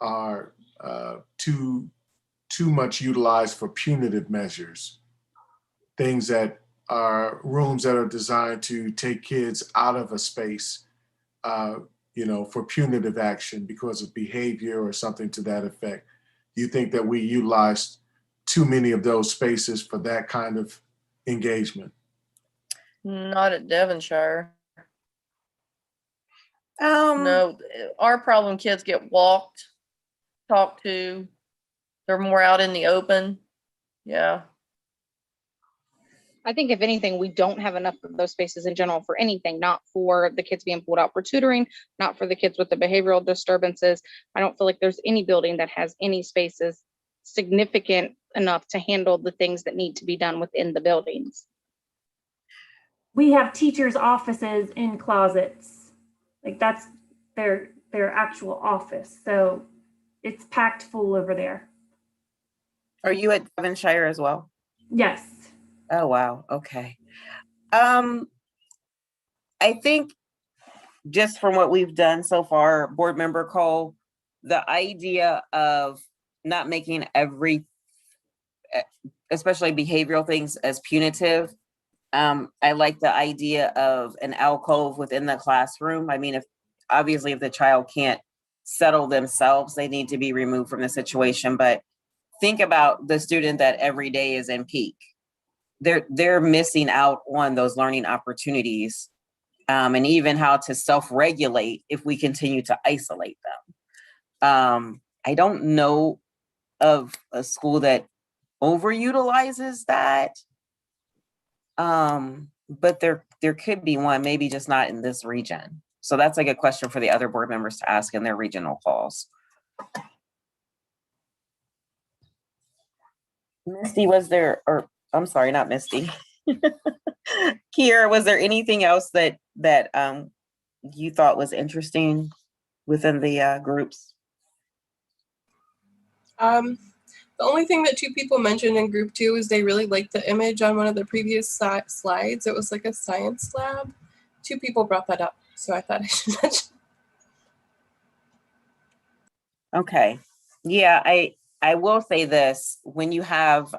Speaker 3: are too much utilized for punitive measures? Things that are rooms that are designed to take kids out of a space, for punitive action because of behavior or something to that effect. Do you think that we utilize too many of those spaces for that kind of engagement?
Speaker 7: Not at Devonshire. No, our problem kids get walked, talked to. They're more out in the open. Yeah.
Speaker 11: I think if anything, we don't have enough of those spaces in general for anything, not for the kids being pulled out for tutoring, not for the kids with the behavioral disturbances. I don't feel like there's any building that has any spaces significant enough to handle the things that need to be done within the buildings.
Speaker 9: We have teachers' offices in closets. Like that's their actual office. So it's packed full over there.
Speaker 2: Are you at Devonshire as well?
Speaker 9: Yes.
Speaker 2: Oh, wow. Okay. I think just from what we've done so far, board member Cole, the idea of not making especially behavioral things as punitive. I like the idea of an alcove within the classroom. I mean, if the child can't settle themselves, they need to be removed from the situation. But think about the student that every day is in peak. They're missing out on those learning opportunities, and even how to self-regulate if we continue to isolate them. I don't know of a school that overutilizes that, but there could be one, maybe just not in this region. So that's like a question for the other board members to ask in their regional calls. Misty, I'm sorry, not Misty. Kiera, was there anything else that you thought was interesting within the groups?
Speaker 8: The only thing that 2 people mentioned in group 2 is they really liked the image on one of the previous slides. It was like a science lab. 2 people brought that up, so I thought I should mention.
Speaker 2: Okay. Yeah, I will say this, when you have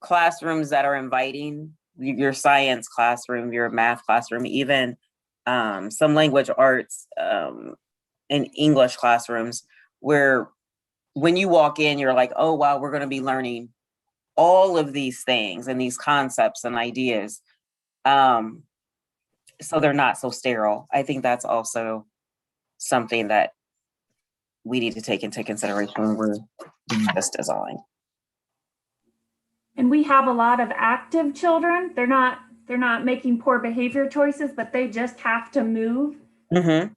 Speaker 2: classrooms that are inviting, your science classroom, your math classroom, even some language arts and English classrooms, where when you walk in, you're like, oh, wow, we're going to be learning all of these things and these concepts and ideas. So they're not so sterile. I think that's also something that we need to take into consideration when we're doing this design.
Speaker 9: And we have a lot of active children. They're not making poor behavior choices, but they just have to move.
Speaker 2: Mm-hmm.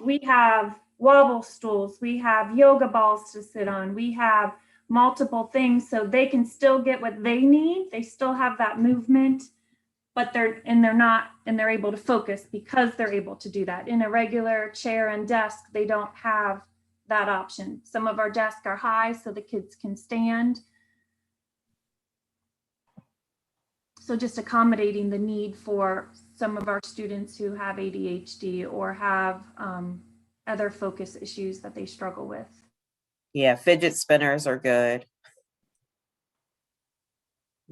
Speaker 9: We have wobble stools, we have yoga balls to sit on, we have multiple things so they can still get what they need. They still have that movement, but they're able to focus because they're able to do that. In a regular chair and desk, they don't have that option. Some of our desks are high so the kids can stand. So just accommodating the need for some of our students who have ADHD or have other focus issues that they struggle with.
Speaker 2: Yeah, fidget spinners are good.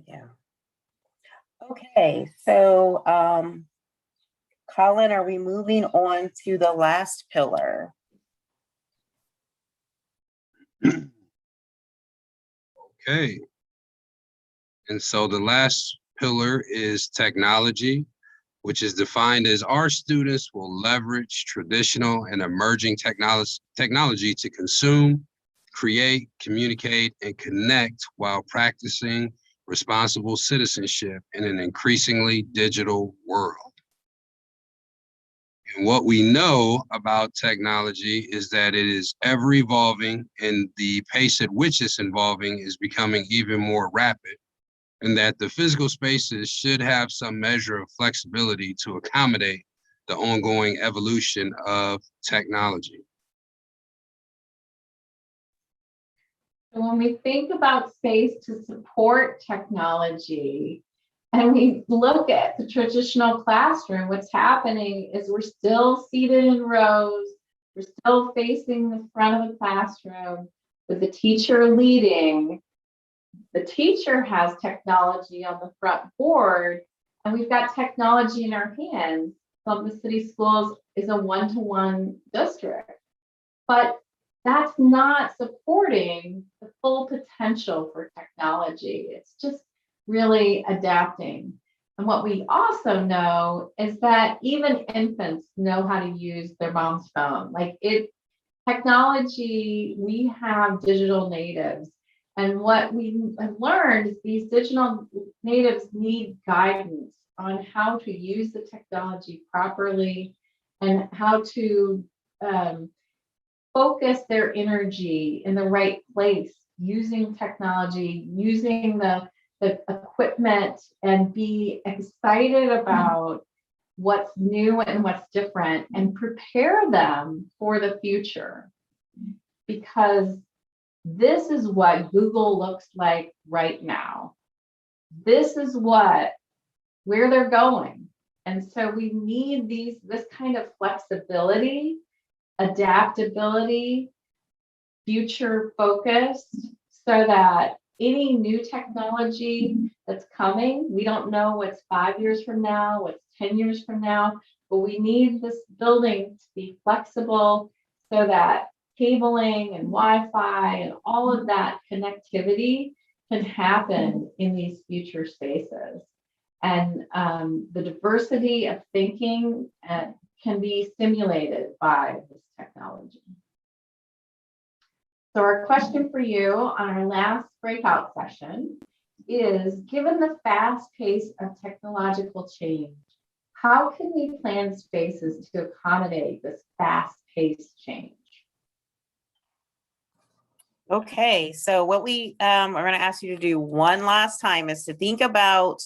Speaker 2: Yeah. Okay, so Colin, are we moving on to the last pillar?
Speaker 6: Okay. And so the last pillar is technology, which is defined as our students will leverage traditional and emerging technology to consume, create, communicate, and connect while practicing responsible citizenship in an increasingly digital world. And what we know about technology is that it is ever evolving, and the pace at which it's evolving is becoming even more rapid, and that the physical spaces should have some measure of flexibility to accommodate the ongoing evolution of technology.
Speaker 1: When we think about space to support technology, and we look at the traditional classroom, what's happening is we're still seated in rows, we're still facing the front of the classroom with the teacher leading. The teacher has technology on the front board, and we've got technology in our hands. Columbus City Schools is a one-to-one district, but that's not supporting the full potential for technology. It's just really adapting. And what we also know is that even infants know how to use their mom's phone. Technology, we have digital natives. And what we have learned is these digital natives need guidance on how to use the technology properly and how to focus their energy in the right place, using technology, using the equipment, and be excited about what's new and what's different, and prepare them for the future. Because this is what Google looks like right now. This is where they're going. And so we need this kind of flexibility, adaptability, future focused, so that any new technology that's coming, we don't know what's 5 years from now, what's 10 years from now, but we need this building to be flexible so that cabling and Wi-Fi and all of that connectivity can happen in these future spaces. And the diversity of thinking can be stimulated by this technology. So our question for you on our last breakout session is, given the fast pace of technological change, how can we plan spaces to accommodate this fast-paced change?
Speaker 2: Okay, so what we are going to ask you to do one last time is to think about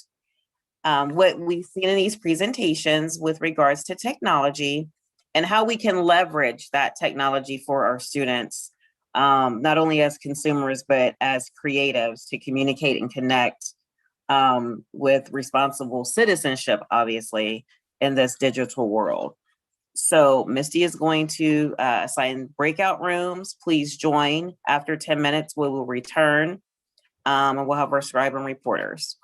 Speaker 2: what we've seen in these presentations with regards to technology and how we can leverage that technology for our students, not only as consumers, but as creatives, to communicate and connect with responsible citizenship, obviously, in this digital world. So Misty is going to assign breakout rooms. Please join. After 10 minutes, we will return and we'll have our scribe and reporters.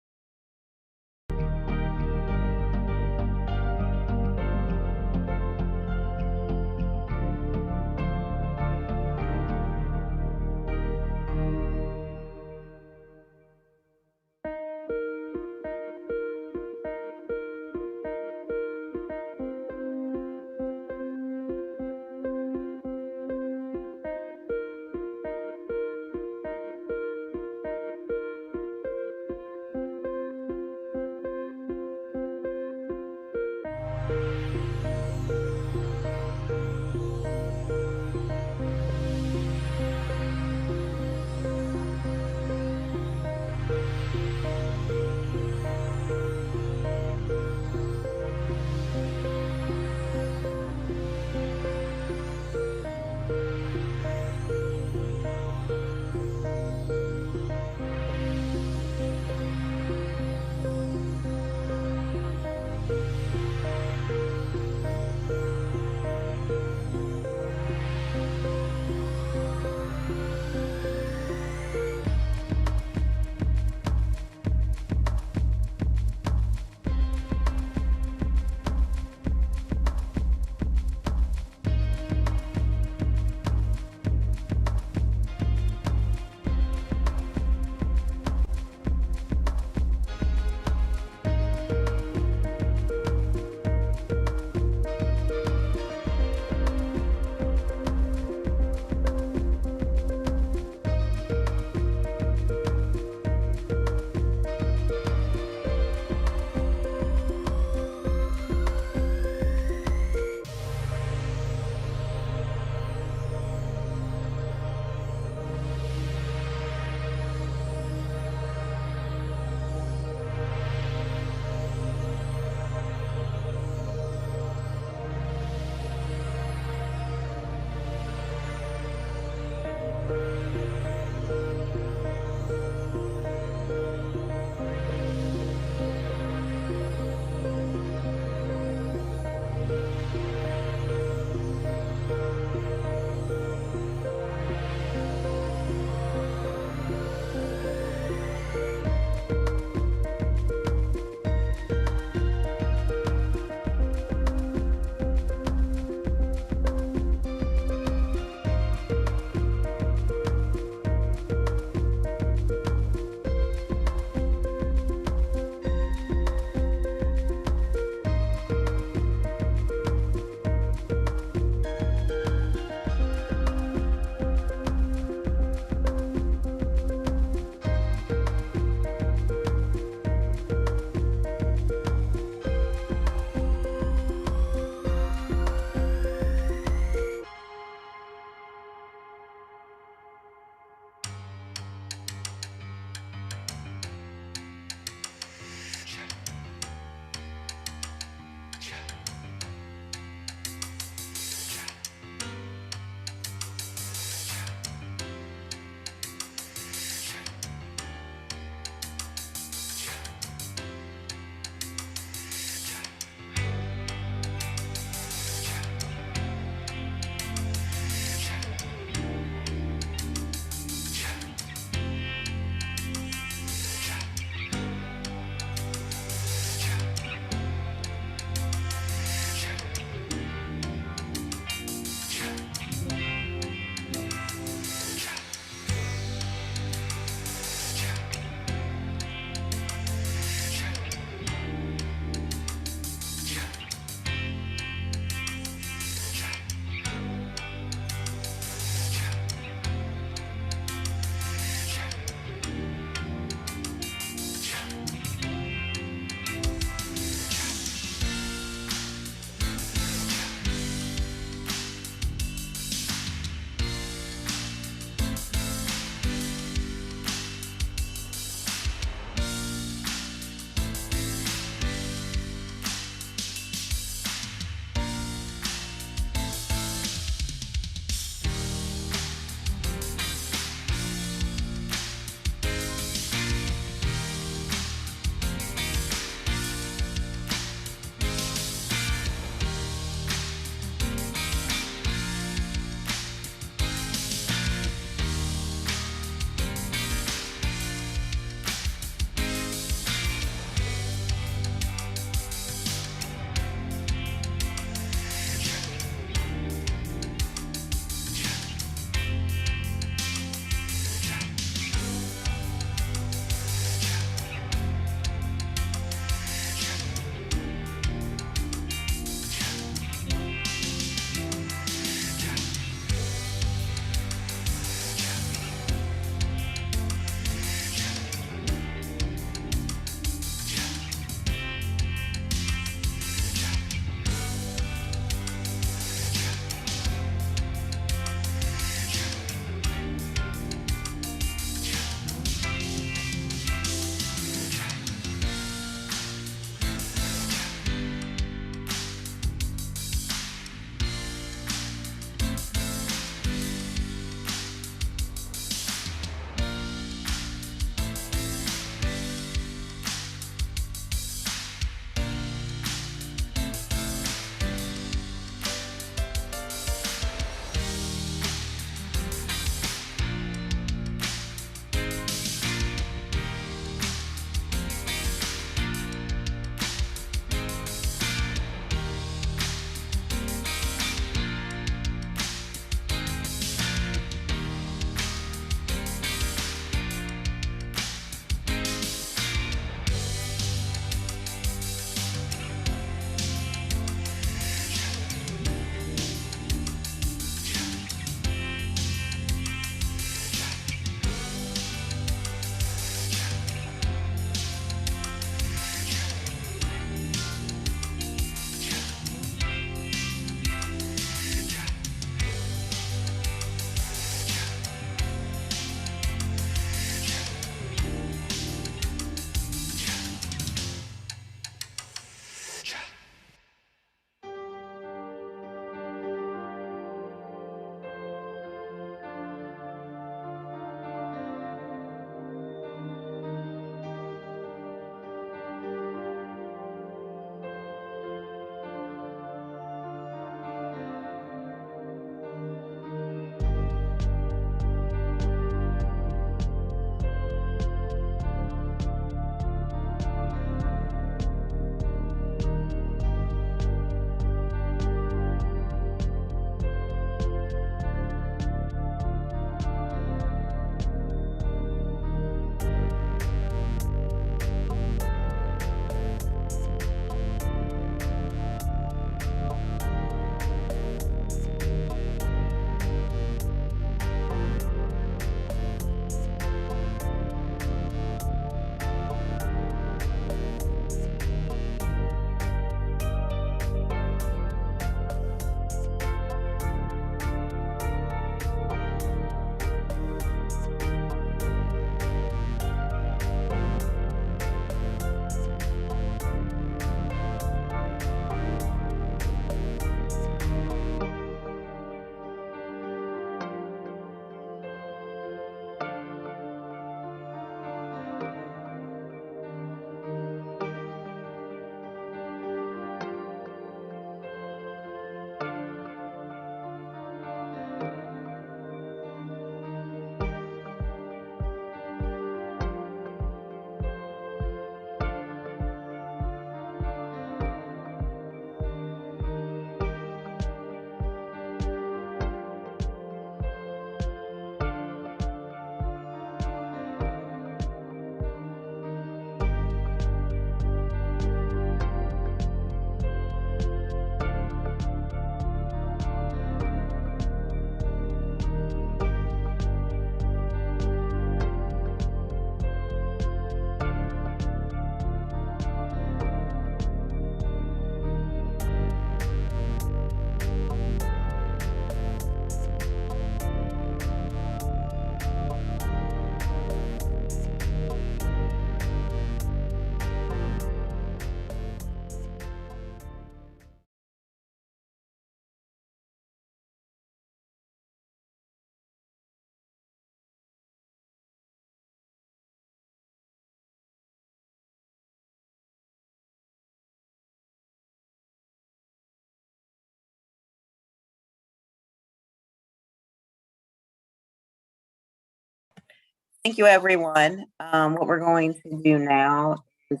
Speaker 2: Thank you, everyone. What we're going to do now is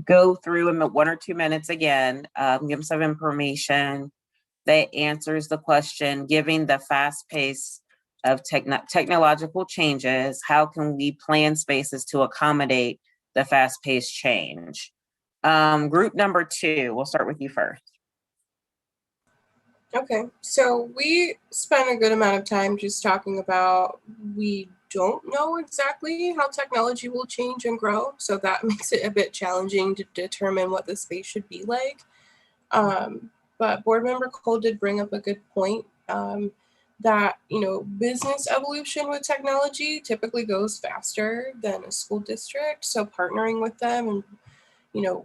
Speaker 2: go through in 1 or 2 minutes again, give some information that answers the question, given the fast pace of technological changes, how can we plan spaces to accommodate the fast-paced change? Group number 2, we'll start with you first.
Speaker 8: Okay, so we spent a good amount of time just talking about we don't know exactly how technology will change and grow, so that makes it a bit challenging to determine what the space should be like. But board member Cole did bring up a good point that, you know, business evolution with technology typically goes faster than a school district. So partnering with them and, you know,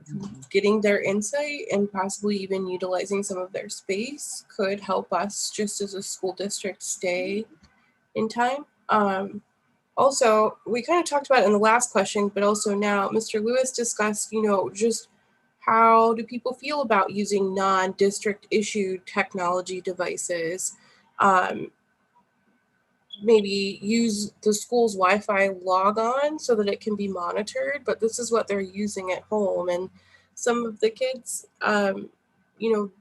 Speaker 8: getting their insight and possibly even utilizing some of their space could help us just as a school district stay in time. Also, we kind of talked about it in the last question, but also now Mr. Lewis discussed, you know, just how do people feel about using non-district issued technology devices? Maybe use the school's Wi-Fi logon so that it can be monitored, but this is what they're using at home. And some of the kids, you know,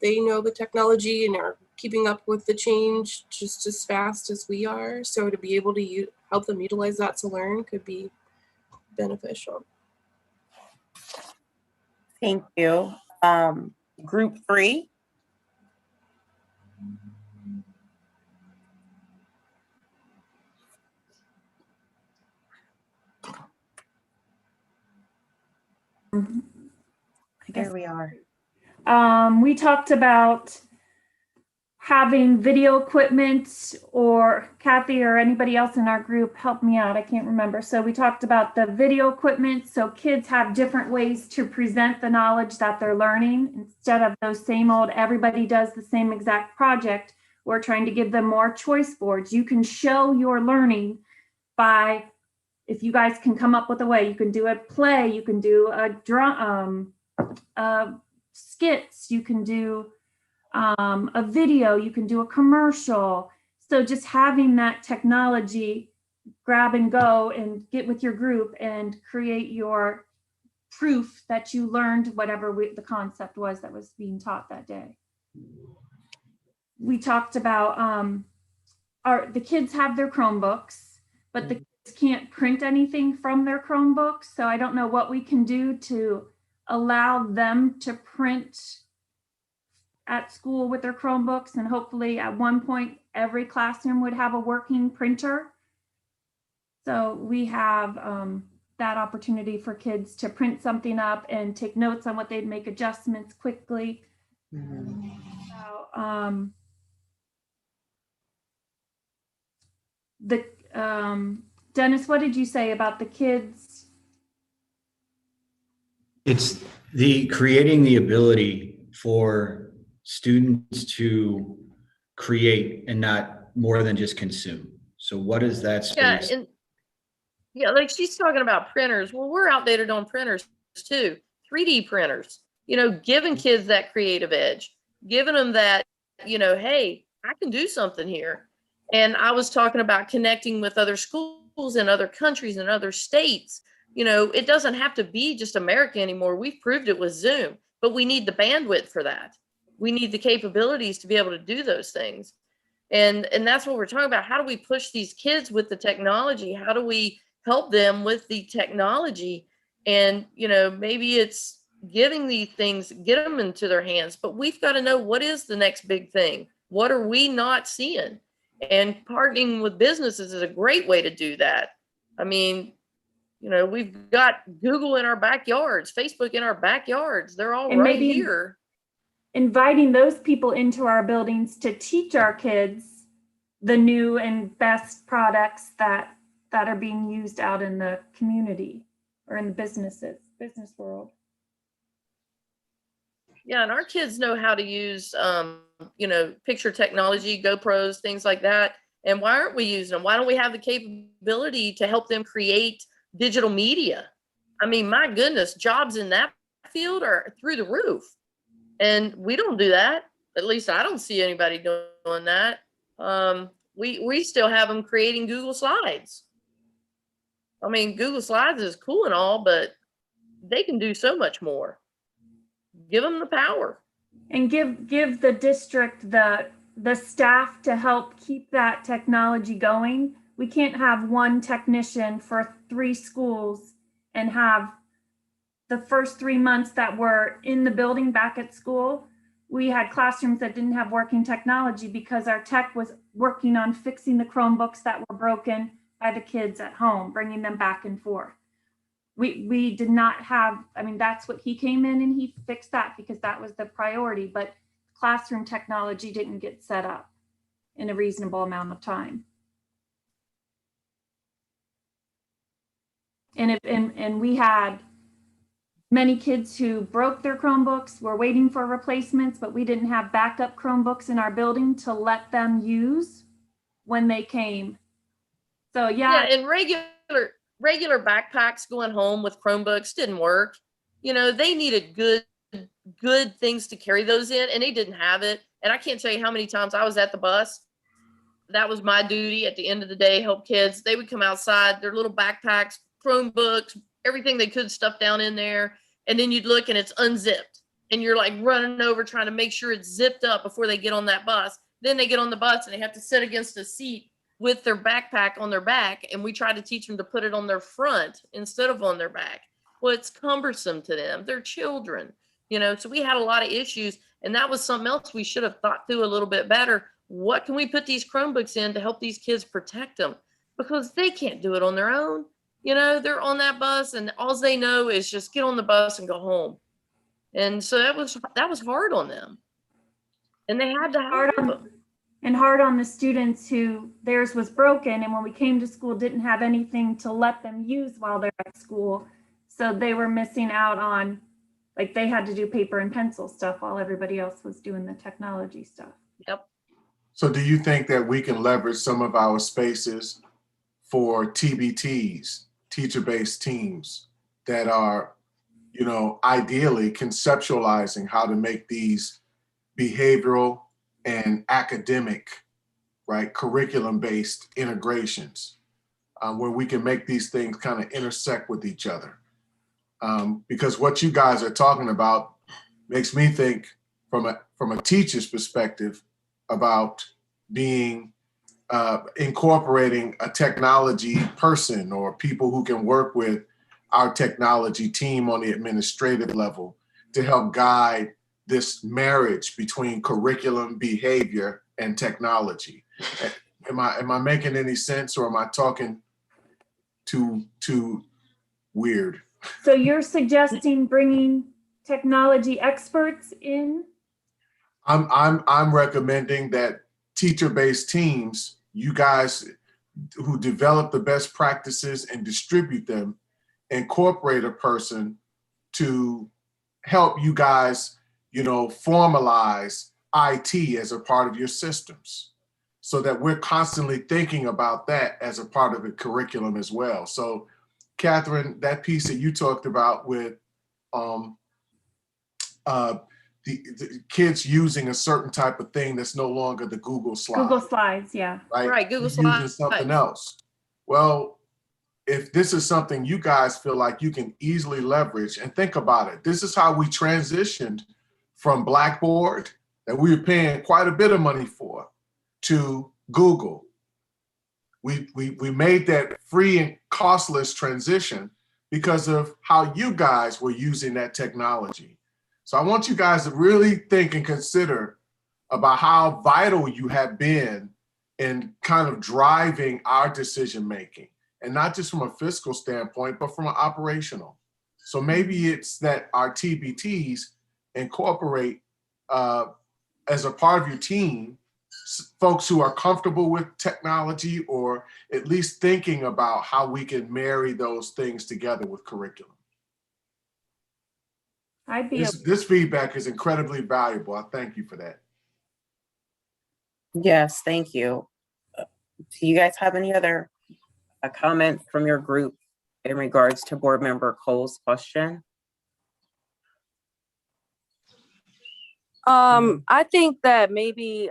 Speaker 8: they know the technology and are keeping up with the change just as fast as we are. So to be able to help them utilize that to learn could be beneficial.
Speaker 2: Thank you. Group 3.
Speaker 9: I guess
Speaker 2: Here we are.
Speaker 9: we talked about having video equipment, or Kathy or anybody else in our group help me out. I can't remember. So we talked about the video equipment. So kids have different ways to present the knowledge that they're learning instead of those same old, everybody does the same exact project. We're trying to give them more choice boards. You can show your learning by, if you guys can come up with a way, you can do a play, you can do a skits, you can do a video, you can do a commercial. So just having that technology, grab and go and get with your group and create your proof that you learned whatever the concept was that was being taught that day. We talked about the kids have their Chromebooks, but the kids can't print anything from their Chromebooks. So I don't know what we can do to allow them to print at school with their Chromebooks, and hopefully at one point every classroom would have a working printer. So we have that opportunity for kids to print something up and take notes on what they'd make adjustments quickly. So, Dennis, what did you say about the kids?
Speaker 5: It's creating the ability for students to create and not more than just consume. So what is that space?
Speaker 7: Yeah, like she's talking about printers. Well, we're outdated on printers too. 3D printers, you know, giving kids that creative edge, giving them that, you know, hey, I can do something here. And I was talking about connecting with other schools in other countries and other states. You know, it doesn't have to be just America anymore. We've proved it with Zoom, but we need the bandwidth for that. We need the capabilities to be able to do those things. And that's what we're talking about. How do we push these kids with the technology? How do we help them with the technology? And, you know, maybe it's giving these things, get them into their hands, but we've got to know what is the next big thing. What are we not seeing? And partnering with businesses is a great way to do that. I mean, you know, we've got Google in our backyards, Facebook in our backyards. They're all
Speaker 9: And
Speaker 7: right
Speaker 9: maybe
Speaker 7: here.
Speaker 9: Inviting those people into our buildings to teach our kids the new and best products that are being used out in the community or in the business world.
Speaker 7: Yeah, and our kids know how to use, you know, picture technology, GoPros, things like that. And why aren't we using them? Why don't we have the capability to help them create digital media? I mean, my goodness, jobs in that field are through the roof. And we don't do that. At least I don't see anybody doing that. We still have them creating Google Slides. I mean, Google Slides is cool and all, but they can do so much more. Give them the power.
Speaker 9: And give the district the staff to help keep that technology going. We can't have one technician for 3 schools and have the first 3 months that were in the building back at school. We had classrooms that didn't have working technology because our tech was working on fixing the Chromebooks that were broken by the kids at home, bringing them back and forth. We did not have, I mean, that's what he came in and he fixed that because that was the priority, but classroom technology didn't get set up in a reasonable amount of time. And we had many kids who broke their Chromebooks, were waiting for replacements, but we didn't have backup Chromebooks in our building to let them use when they came. So yeah,
Speaker 7: and regular backpacks going home with Chromebooks didn't work. You know, they needed good things to carry those in, and they didn't have it. And I can't tell you how many times I was at the bus. That was my duty at the end of the day, help kids. They would come outside, their little backpacks, Chromebooks, everything they could stuff down in there. And then you'd look and it's unzipped. And you're like running over trying to make sure it's zipped up before they get on that bus. Then they get on the bus and they have to sit against a seat with their backpack on their back. And we try to teach them to put it on their front instead of on their back. Well, it's cumbersome to them. They're children, you know, so we had a lot of issues. And that was something else we should have thought through a little bit better. What can we put these Chromebooks in to help these kids protect them? Because they can't do it on their own. You know, they're on that bus and all they know is just get on the bus and go home. And so that was hard on them. And they had to have them.
Speaker 9: And hard on the students who theirs was broken. And when we came to school, didn't have anything to let them use while they're at school. So they were missing out on, like they had to do paper and pencil stuff while everybody else was doing the technology stuff.
Speaker 7: Yep.
Speaker 3: So do you think that we can leverage some of our spaces for TBTs, teacher-based teams that are, you know, ideally conceptualizing how to make these behavioral and academic, right, curriculum-based integrations where we can make these things kind of intersect with each other? Because what you guys are talking about makes me think from a teacher's perspective about being incorporating a technology person or people who can work with our technology team on the administrative level to help guide this marriage between curriculum, behavior, and technology. Am I making any sense, or am I talking too weird?
Speaker 9: So you're suggesting bringing technology experts in?
Speaker 3: I'm recommending that teacher-based teams, you guys who develop the best practices and distribute them, incorporate a person to help you guys, you know, formalize IT as a part of your systems, so that we're constantly thinking about that as a part of the curriculum as well. So, Catherine, that piece that you talked about with the kids using a certain type of thing that's no longer the Google slide.
Speaker 9: Google Slides, yeah.
Speaker 7: Right, Google
Speaker 3: Slides. Using
Speaker 7: Slides.
Speaker 3: something else. Well, if this is something you guys feel like you can easily leverage, and think about it, this is how we transitioned from Blackboard that we were paying quite a bit of money for to Google. We made that free and costless transition because of how you guys were using that technology. So I want you guys to really think and consider about how vital you have been in kind of driving our decision making, and not just from a fiscal standpoint, but from an operational. So maybe it's that our TBTs incorporate as a part of your team folks who are comfortable with technology, or at least thinking about how we can marry those things together with curriculum. This feedback is incredibly valuable. I thank you for that.
Speaker 2: Yes, thank you. Do you guys have any other comments from your group in regards to Board Member Cole's question?
Speaker 12: I think that maybe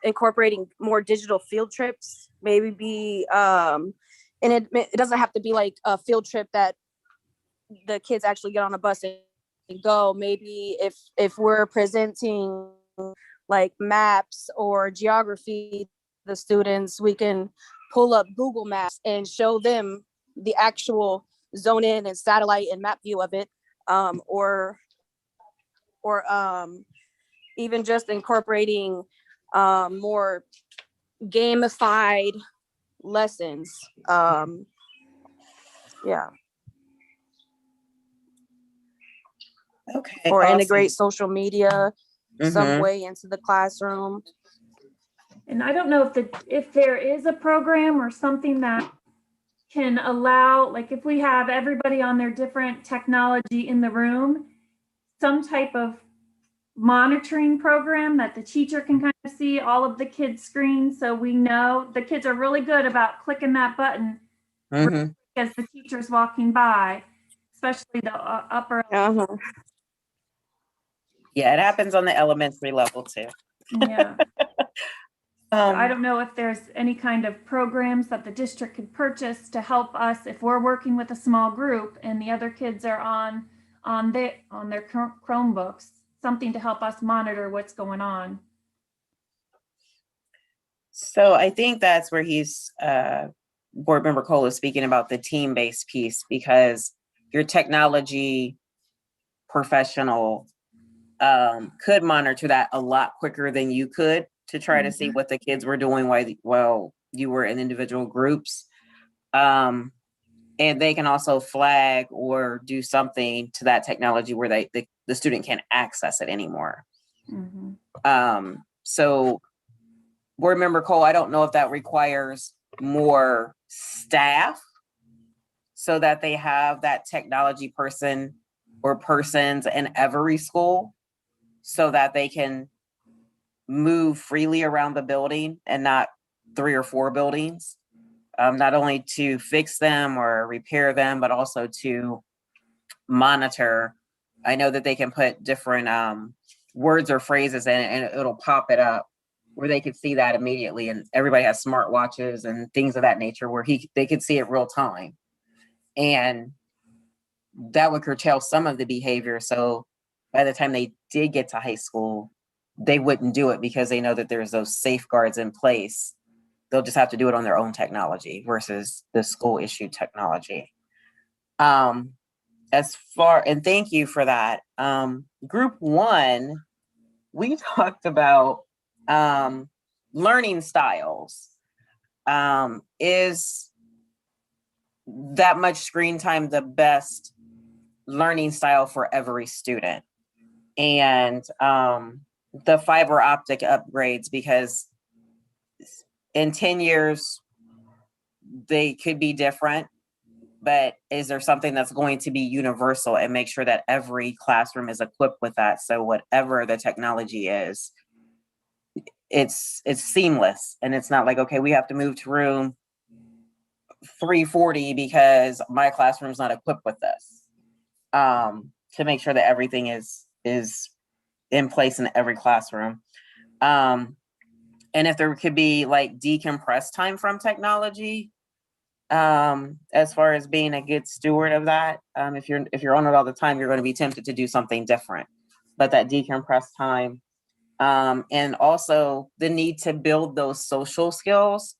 Speaker 12: incorporating more digital field trips, maybe be, and it doesn't have to be like a field trip that the kids actually get on a bus and go. Maybe if we're presenting like maps or geography, the students, we can pull up Google Maps and show them the actual zone in and satellite and map view of it, or even just incorporating more gamified lessons. Yeah.
Speaker 2: Okay.
Speaker 12: Or
Speaker 2: awesome.
Speaker 12: integrate social media some
Speaker 2: Mhm.
Speaker 12: way into the classroom.
Speaker 9: And I don't know if there is a program or something that can allow, like if we have everybody on their different technology in the room, some type of monitoring program that the teacher can kind of see all of the kids' screens, so we know the kids are really good about clicking that button
Speaker 2: Mhm.
Speaker 9: as the teacher's walking by, especially the upper.
Speaker 2: Yeah, it happens on the elementary level too.
Speaker 9: Yeah. I
Speaker 2: Um,
Speaker 9: don't know if there's any kind of programs that the district could purchase to help us if we're working with a small group and the other kids are on their Chromebooks, something to help us monitor what's going on.
Speaker 2: so I think that's where Board Member Cole is speaking about the team-based piece, because your technology professional could monitor that a lot quicker than you could to try to see what the kids were doing while you were in individual groups. And they can also flag or do something to that technology where the student can't access it anymore. So Board Member Cole, I don't know if that requires more staff so that they have that technology person or persons in every school so that they can move freely around the building and not 3 or 4 buildings, not only to fix them or repair them, but also to monitor. I know that they can put different words or phrases in it and it'll pop it up where they could see that immediately. And everybody has smart watches and things of that nature where they could see it real time. And that would curtail some of the behavior. So by the time they did get to high school, they wouldn't do it because they know that there's those safeguards in place. They'll just have to do it on their own technology versus the school issued technology. And thank you for that. Group 1, we talked about learning styles. Is that much screen time the best learning style for every student? And the fiber optic upgrades, because in 10 years, they could be different, but is there something that's going to be universal and make sure that every classroom is equipped with that? So whatever the technology is, it's seamless. And it's not like, okay, we have to move to room 340 because my classroom's not equipped with this. To make sure that everything is in place in every classroom. And if there could be like decompressed time from technology, as far as being a good steward of that, if you're on it all the time, you're going to be tempted to do something different. But that decompressed time, and also the need to build those social skills,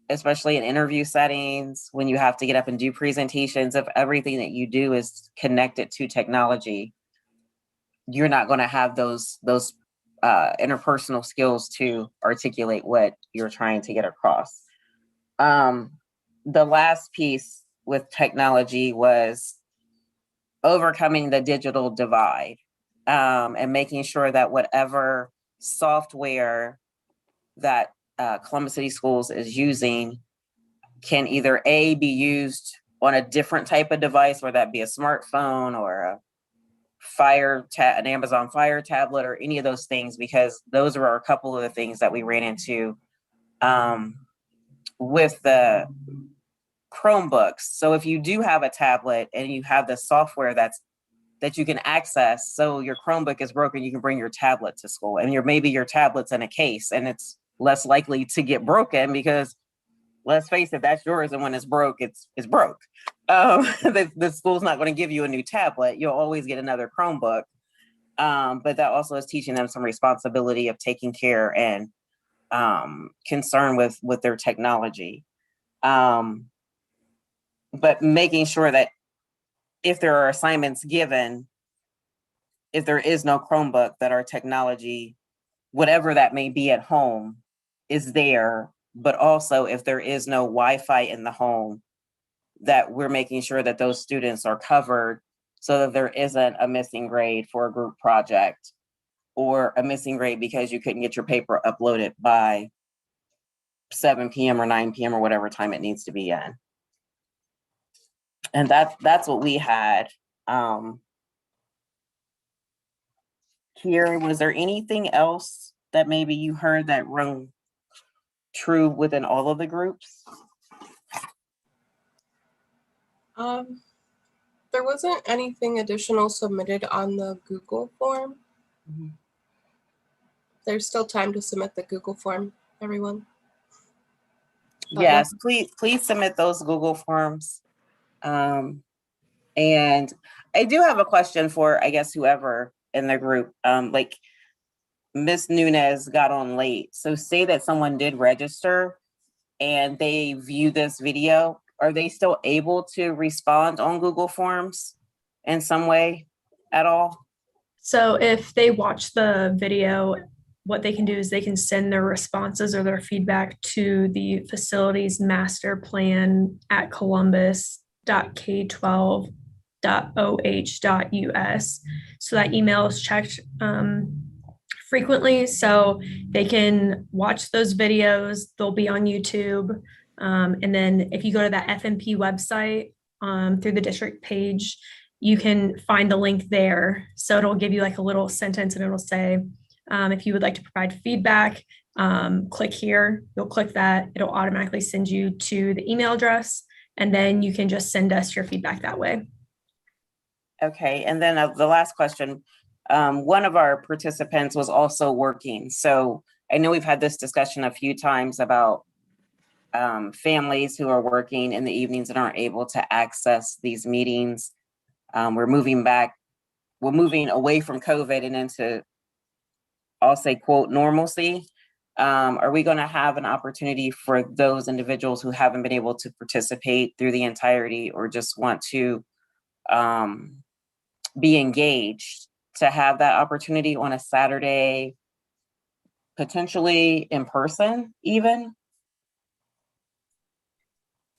Speaker 2: especially in interview settings, when you have to get up and do presentations. If everything that you do is connected to technology, you're not going to have those interpersonal skills to articulate what you're trying to get across. The last piece with technology was overcoming the digital divide, and making sure that whatever software that Columbus City Schools is using can either be used on a different type of device, whether that be a smartphone or an Amazon Fire tablet or any of those things, because those are a couple of the things that we ran into with the Chromebooks. So if you do have a tablet and you have the software that's that you can access. So your Chromebook is broken, you can bring your tablet to school, and maybe your tablet's in a case and it's less likely to get broken because, let's face it, that's yours, and when it's broke, it's broke. The school's not going to give you a new tablet. You'll always get another Chromebook. But that also is teaching them some responsibility of taking care and concern with their technology. But making sure that if there are assignments given, if there is no Chromebook, that our technology, whatever that may be at home, is there. But also if there is no Wi-Fi in the home, that we're making sure that those students are covered so that there isn't a missing grade for a group project or a missing grade because you couldn't get your paper uploaded by 7 p.m. or 9 p.m. or whatever time it needs to be in. And that's what we had. Kiera, was there anything else that maybe you heard that rung true within all of the groups?
Speaker 8: There wasn't anything additional submitted on the Google form.
Speaker 2: Mm-hmm.
Speaker 8: There's still time to submit the Google form, everyone.
Speaker 2: Yes, please submit those Google forms. And I do have a question for, I guess, whoever in the group. Like Miss Nunez got on late. So say that someone did register and they view this video, are they still able to respond on Google Forms in some way at all?
Speaker 13: So if they watch the video, what they can do is they can send their responses or their feedback to the facilities master plan at columbus.k12.oh.us. So that email is checked frequently, so they can watch those videos. They'll be on YouTube. And then if you go to that FMP website through the district page, you can find the link there. So it'll give you like a little sentence and it'll say, if you would like to provide feedback, click here. You'll click that. It'll automatically send you to the email address, and then you can just send us your feedback that way.
Speaker 2: Okay, and then the last question. One of our participants was also working. So I know we've had this discussion a few times about families who are working in the evenings and aren't able to access these meetings. We're moving away from COVID and into, I'll say, quote, normalcy. Are we going to have an opportunity for those individuals who haven't been able to participate through the entirety or just want to be engaged to have that opportunity on a Saturday, potentially in person even?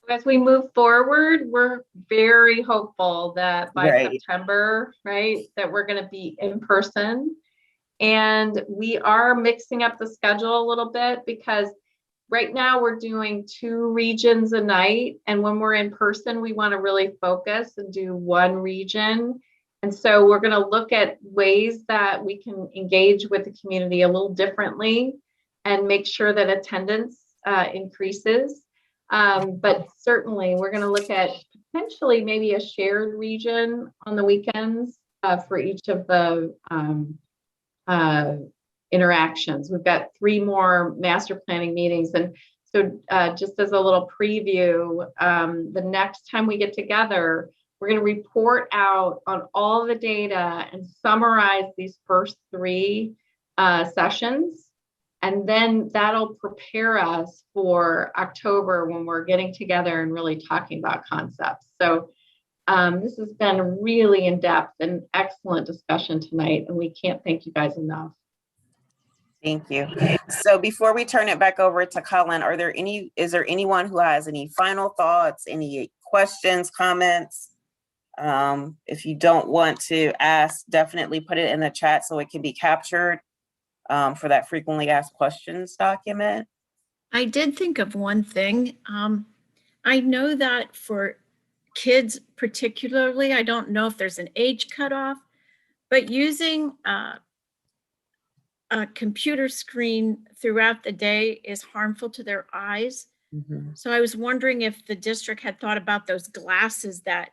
Speaker 1: As we move forward, we're very hopeful that by September, right, that we're going to be in person. And we are mixing up the schedule a little bit because right now we're doing 2 regions a night. And when we're in person, we want to really focus and do 1 region. And so we're going to look at ways that we can engage with the community a little differently and make sure that attendance increases. But certainly we're going to look at potentially maybe a shared region on the weekends for each of the interactions. We've got 3 more master planning meetings. And so just as a little preview, the next time we get together, we're going to report out on all the data and summarize these first 3 sessions. And then that'll prepare us for October when we're getting together and really talking about concepts. So this has been a really in-depth and excellent discussion tonight, and we can't thank you guys enough.
Speaker 2: Thank you. So before we turn it back over to Colin, is there anyone who has any final thoughts, any questions, comments? If you don't want to ask, definitely put it in the chat so it can be captured for that frequently asked questions document.
Speaker 14: I did think of one thing. I know that for kids particularly, I don't know if there's an age cutoff, but using a computer screen throughout the day is harmful to their eyes. Mm-hmm. So I was wondering if the district had thought about those glasses that,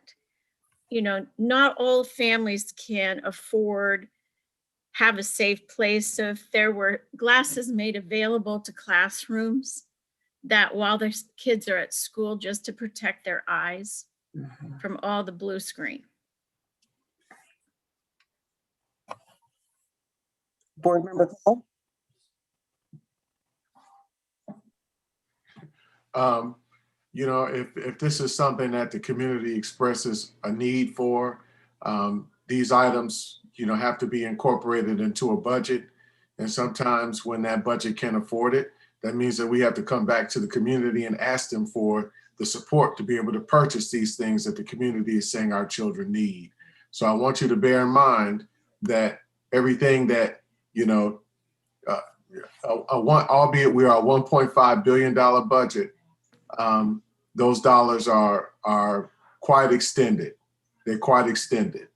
Speaker 14: not all families can afford have a safe place. So if there were glasses made available to classrooms that while their kids are at school, just to protect their eyes from all the blue screen.
Speaker 2: Board Member Cole?
Speaker 3: If this is something that the community expresses a need for, these items, have to be incorporated into a budget. And sometimes when that budget can't afford it, that means that we have to come back to the community and ask them for the support to be able to purchase these things that the community is saying our children need. So I want you to bear in mind that everything that, albeit we are a $1.5 billion budget, those dollars are quite extended. They're quite extended.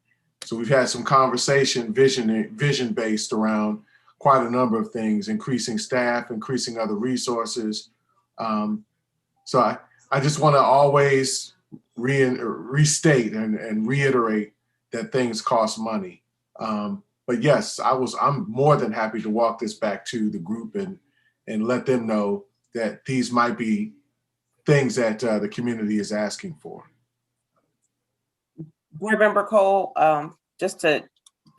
Speaker 3: So we've had some conversation, vision based around quite a number of things, increasing staff, increasing other resources. So I just want to always restate and reiterate that things cost money. But yes, I'm more than happy to walk this back to the group and let them know that these might be things that the community is asking for.
Speaker 2: Board Member Cole, just to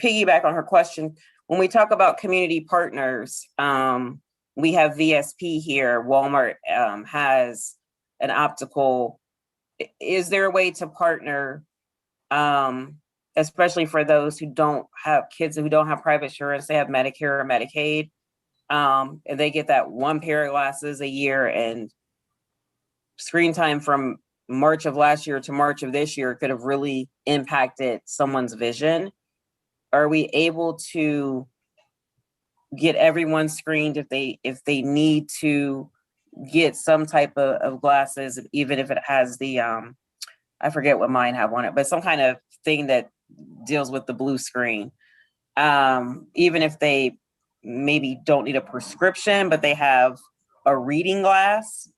Speaker 2: piggyback on her question, when we talk about community partners, we have VSP here. Walmart has an optical. Is there a way to partner, especially for those who don't have kids who don't have private insurance, they have Medicare or Medicaid, and they get that one pair of glasses a year, and screen time from March of last year to March of this year could have really impacted someone's vision. Are we able to get everyone screened if they need to get some type of glasses, even if it has the, I forget what mine have on it, but some kind of thing that deals with the blue screen. Even if they maybe don't need a prescription, but they have a reading glass,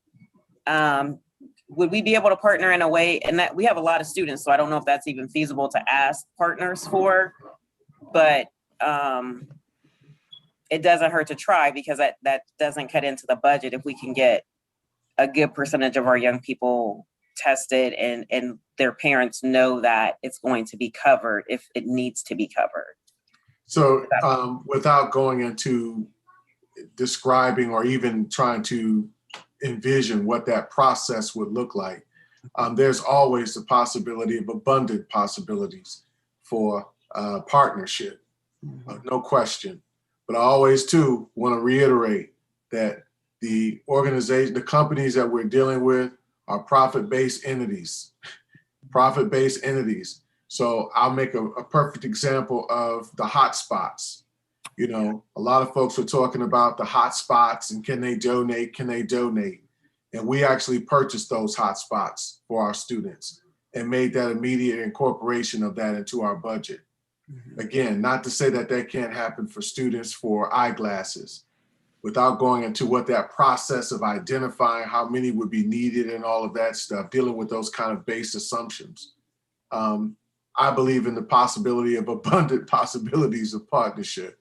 Speaker 2: would we be able to partner in a way, and that we have a lot of students, so I don't know if that's even feasible to ask partners for, but it doesn't hurt to try, because that doesn't cut into the budget if we can get a good percentage of our young people tested and their parents know that it's going to be covered if it needs to be covered.
Speaker 3: So without going into describing or even trying to envision what that process would look like, there's always the possibility of abundant possibilities for partnership, no question. But I always too want to reiterate that the organization, the companies that we're dealing with are profit-based entities, So I'll make a perfect example of the hotspots. A lot of folks were talking about the hotspots and can they donate? And we actually purchased those hotspots for our students and made that immediate incorporation of that into our budget. Again, not to say that can't happen for students for eyeglasses, without going into what that process of identifying how many would be needed and all of that stuff, dealing with those kind of base assumptions. I believe in the possibility of abundant possibilities of partnership.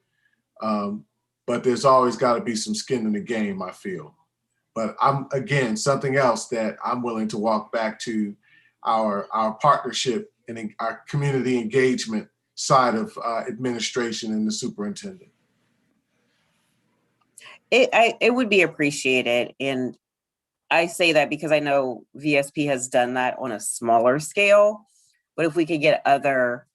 Speaker 3: But there's always got to be some skin in the game, I feel. But again, something else that I'm willing to walk back to our partnership and our community engagement side of administration and the superintendent.
Speaker 2: It would be appreciated. And I say that because I know VSP has done that on a smaller scale, but if we could get other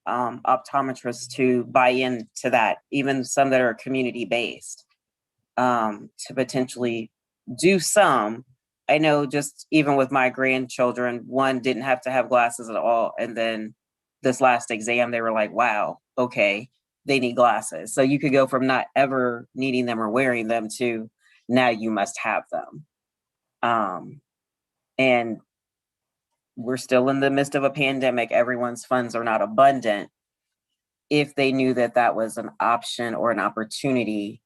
Speaker 2: optometrists to buy into that, even some that are community-based, to potentially do some. I know just even with my grandchildren, one didn't have to have glasses at all. And then this last exam, they were like, wow, okay, they need glasses. So you could go from not ever needing them or wearing them to now you must have them. And we're still in the midst of a pandemic. Everyone's funds are not abundant. If they knew that that was an option or an opportunity,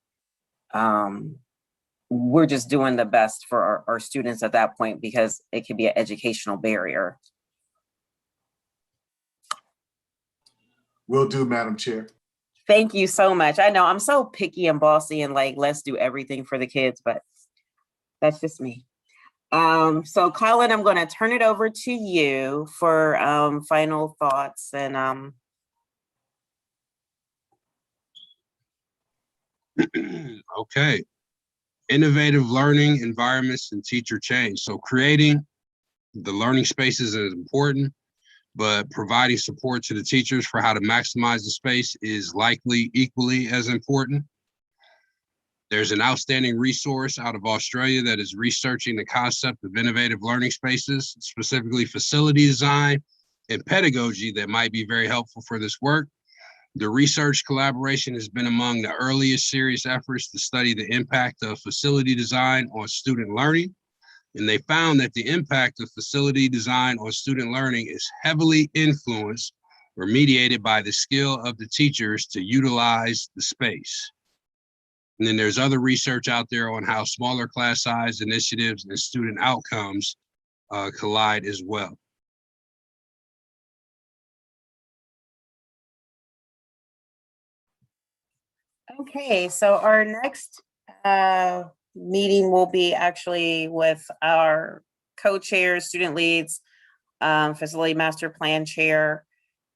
Speaker 2: we're just doing the best for our students at that point, because it could be an educational barrier.
Speaker 3: Will do, Madam Chair.
Speaker 2: Thank you so much. I know I'm so picky and bossy and like, let's do everything for the kids, but that's just me. So Colin, I'm going to turn it over to you for final thoughts and
Speaker 6: Okay. Innovative learning environments and teacher change. So creating the learning spaces is important, but providing support to the teachers for how to maximize the space is likely equally as important. There's an outstanding resource out of Australia that is researching the concept of innovative learning spaces, specifically facility design and pedagogy, that might be very helpful for this work. The research collaboration has been among the earliest serious efforts to study the impact of facility design on student learning. And they found that the impact of facility design on student learning is heavily influenced or mediated by the skill of the teachers to utilize the space. And then there's other research out there on how smaller class size initiatives and student outcomes collide as well.
Speaker 2: okay, so our next meeting will be actually with our co-chairs, student leads, facility master plan chair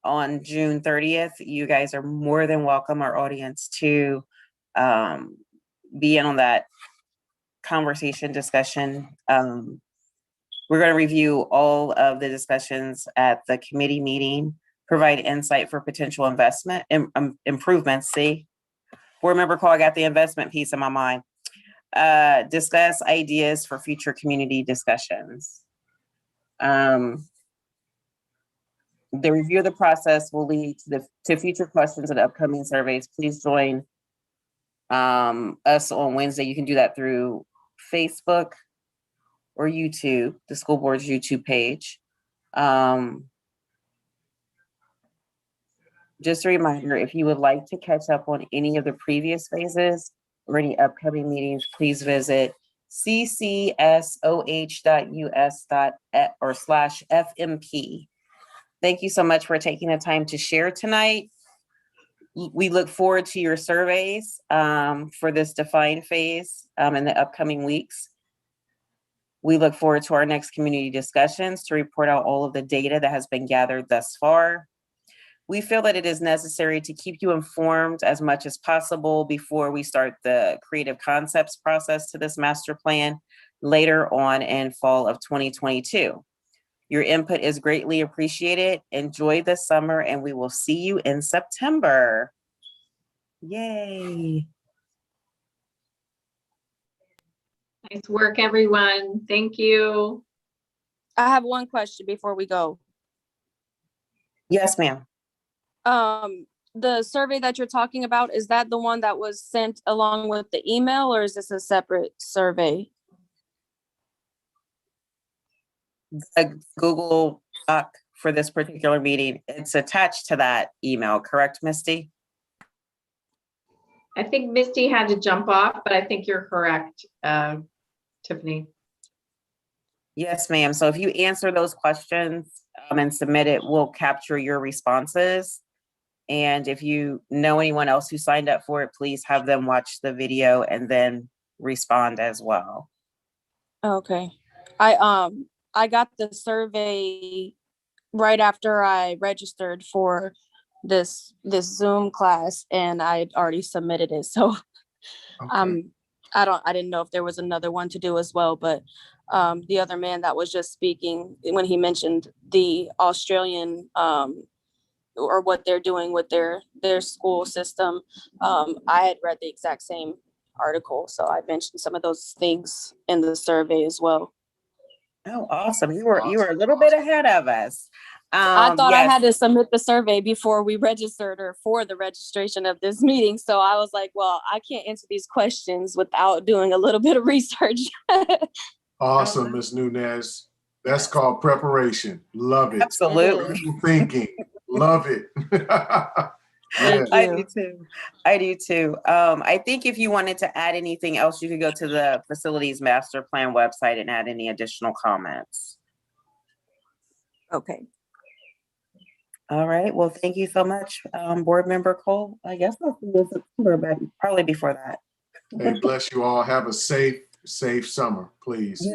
Speaker 2: on June 30th. You guys are more than welcome, our audience, to be in on that conversation discussion. We're going to review all of the discussions at the committee meeting, provide insight for potential investment improvements. See, board member call, I got the investment piece in my mind. Discuss ideas for future community discussions. The review of the process will lead to future questions and upcoming surveys. Please join us on Wednesday. You can do that through Facebook or YouTube, the school board's YouTube page. Just a reminder, if you would like to catch up on any of the previous phases or any upcoming meetings, please visit ccsoh.us/FMP. Thank you so much for taking the time to share tonight. We look forward to your surveys for this defined phase in the upcoming weeks. We look forward to our next community discussions to report out all of the data that has been gathered thus far. We feel that it is necessary to keep you informed as much as possible before we start the creative concepts process to this master plan later on in fall of 2022. Your input is greatly appreciated. Enjoy the summer, and we will see you in September. Yay.
Speaker 1: Nice work, everyone. Thank you.
Speaker 12: I have one question before we go.
Speaker 2: Yes, ma'am.
Speaker 12: The survey that you're talking about, is that the one that was sent along with the email, or is this a separate survey?
Speaker 2: The Google Doc for this particular meeting, it's attached to that email, correct, Misty?
Speaker 1: I think Misty had to jump off, but I think you're correct, Tiffany.
Speaker 2: Yes, ma'am. So if you answer those questions and submit it, we'll capture your responses. And if you know anyone else who signed up for it, please have them watch the video and then respond as well.
Speaker 12: Okay. I got the survey right after I registered for this Zoom class, and I already submitted it. So
Speaker 3: Okay.
Speaker 12: I didn't know if there was another one to do as well, but the other man that was just speaking, when he mentioned the Australian or what they're doing with their school system, I had read the exact same article, so I mentioned some of those things in the survey as well.
Speaker 2: Oh, awesome. You were a little bit ahead of us.
Speaker 12: I thought I
Speaker 2: yes.
Speaker 12: had to submit the survey before we registered, or for the registration of this meeting. So I was like, well, I can't answer these questions without doing a little bit of research.
Speaker 3: Awesome, Ms. Nunez. That's called preparation. Love it.
Speaker 2: Absolutely.
Speaker 3: Critical thinking. Love it.
Speaker 12: Thank
Speaker 2: I
Speaker 12: you.
Speaker 2: do too. I do too. I think if you wanted to add anything else, you could go to the facilities master plan website and add any additional comments.
Speaker 12: Okay.
Speaker 2: All right. Well, thank you so much, Board Member Cole. I guess I'll see you in September, but probably before that.
Speaker 3: Hey, bless you all. Have a safe summer, please.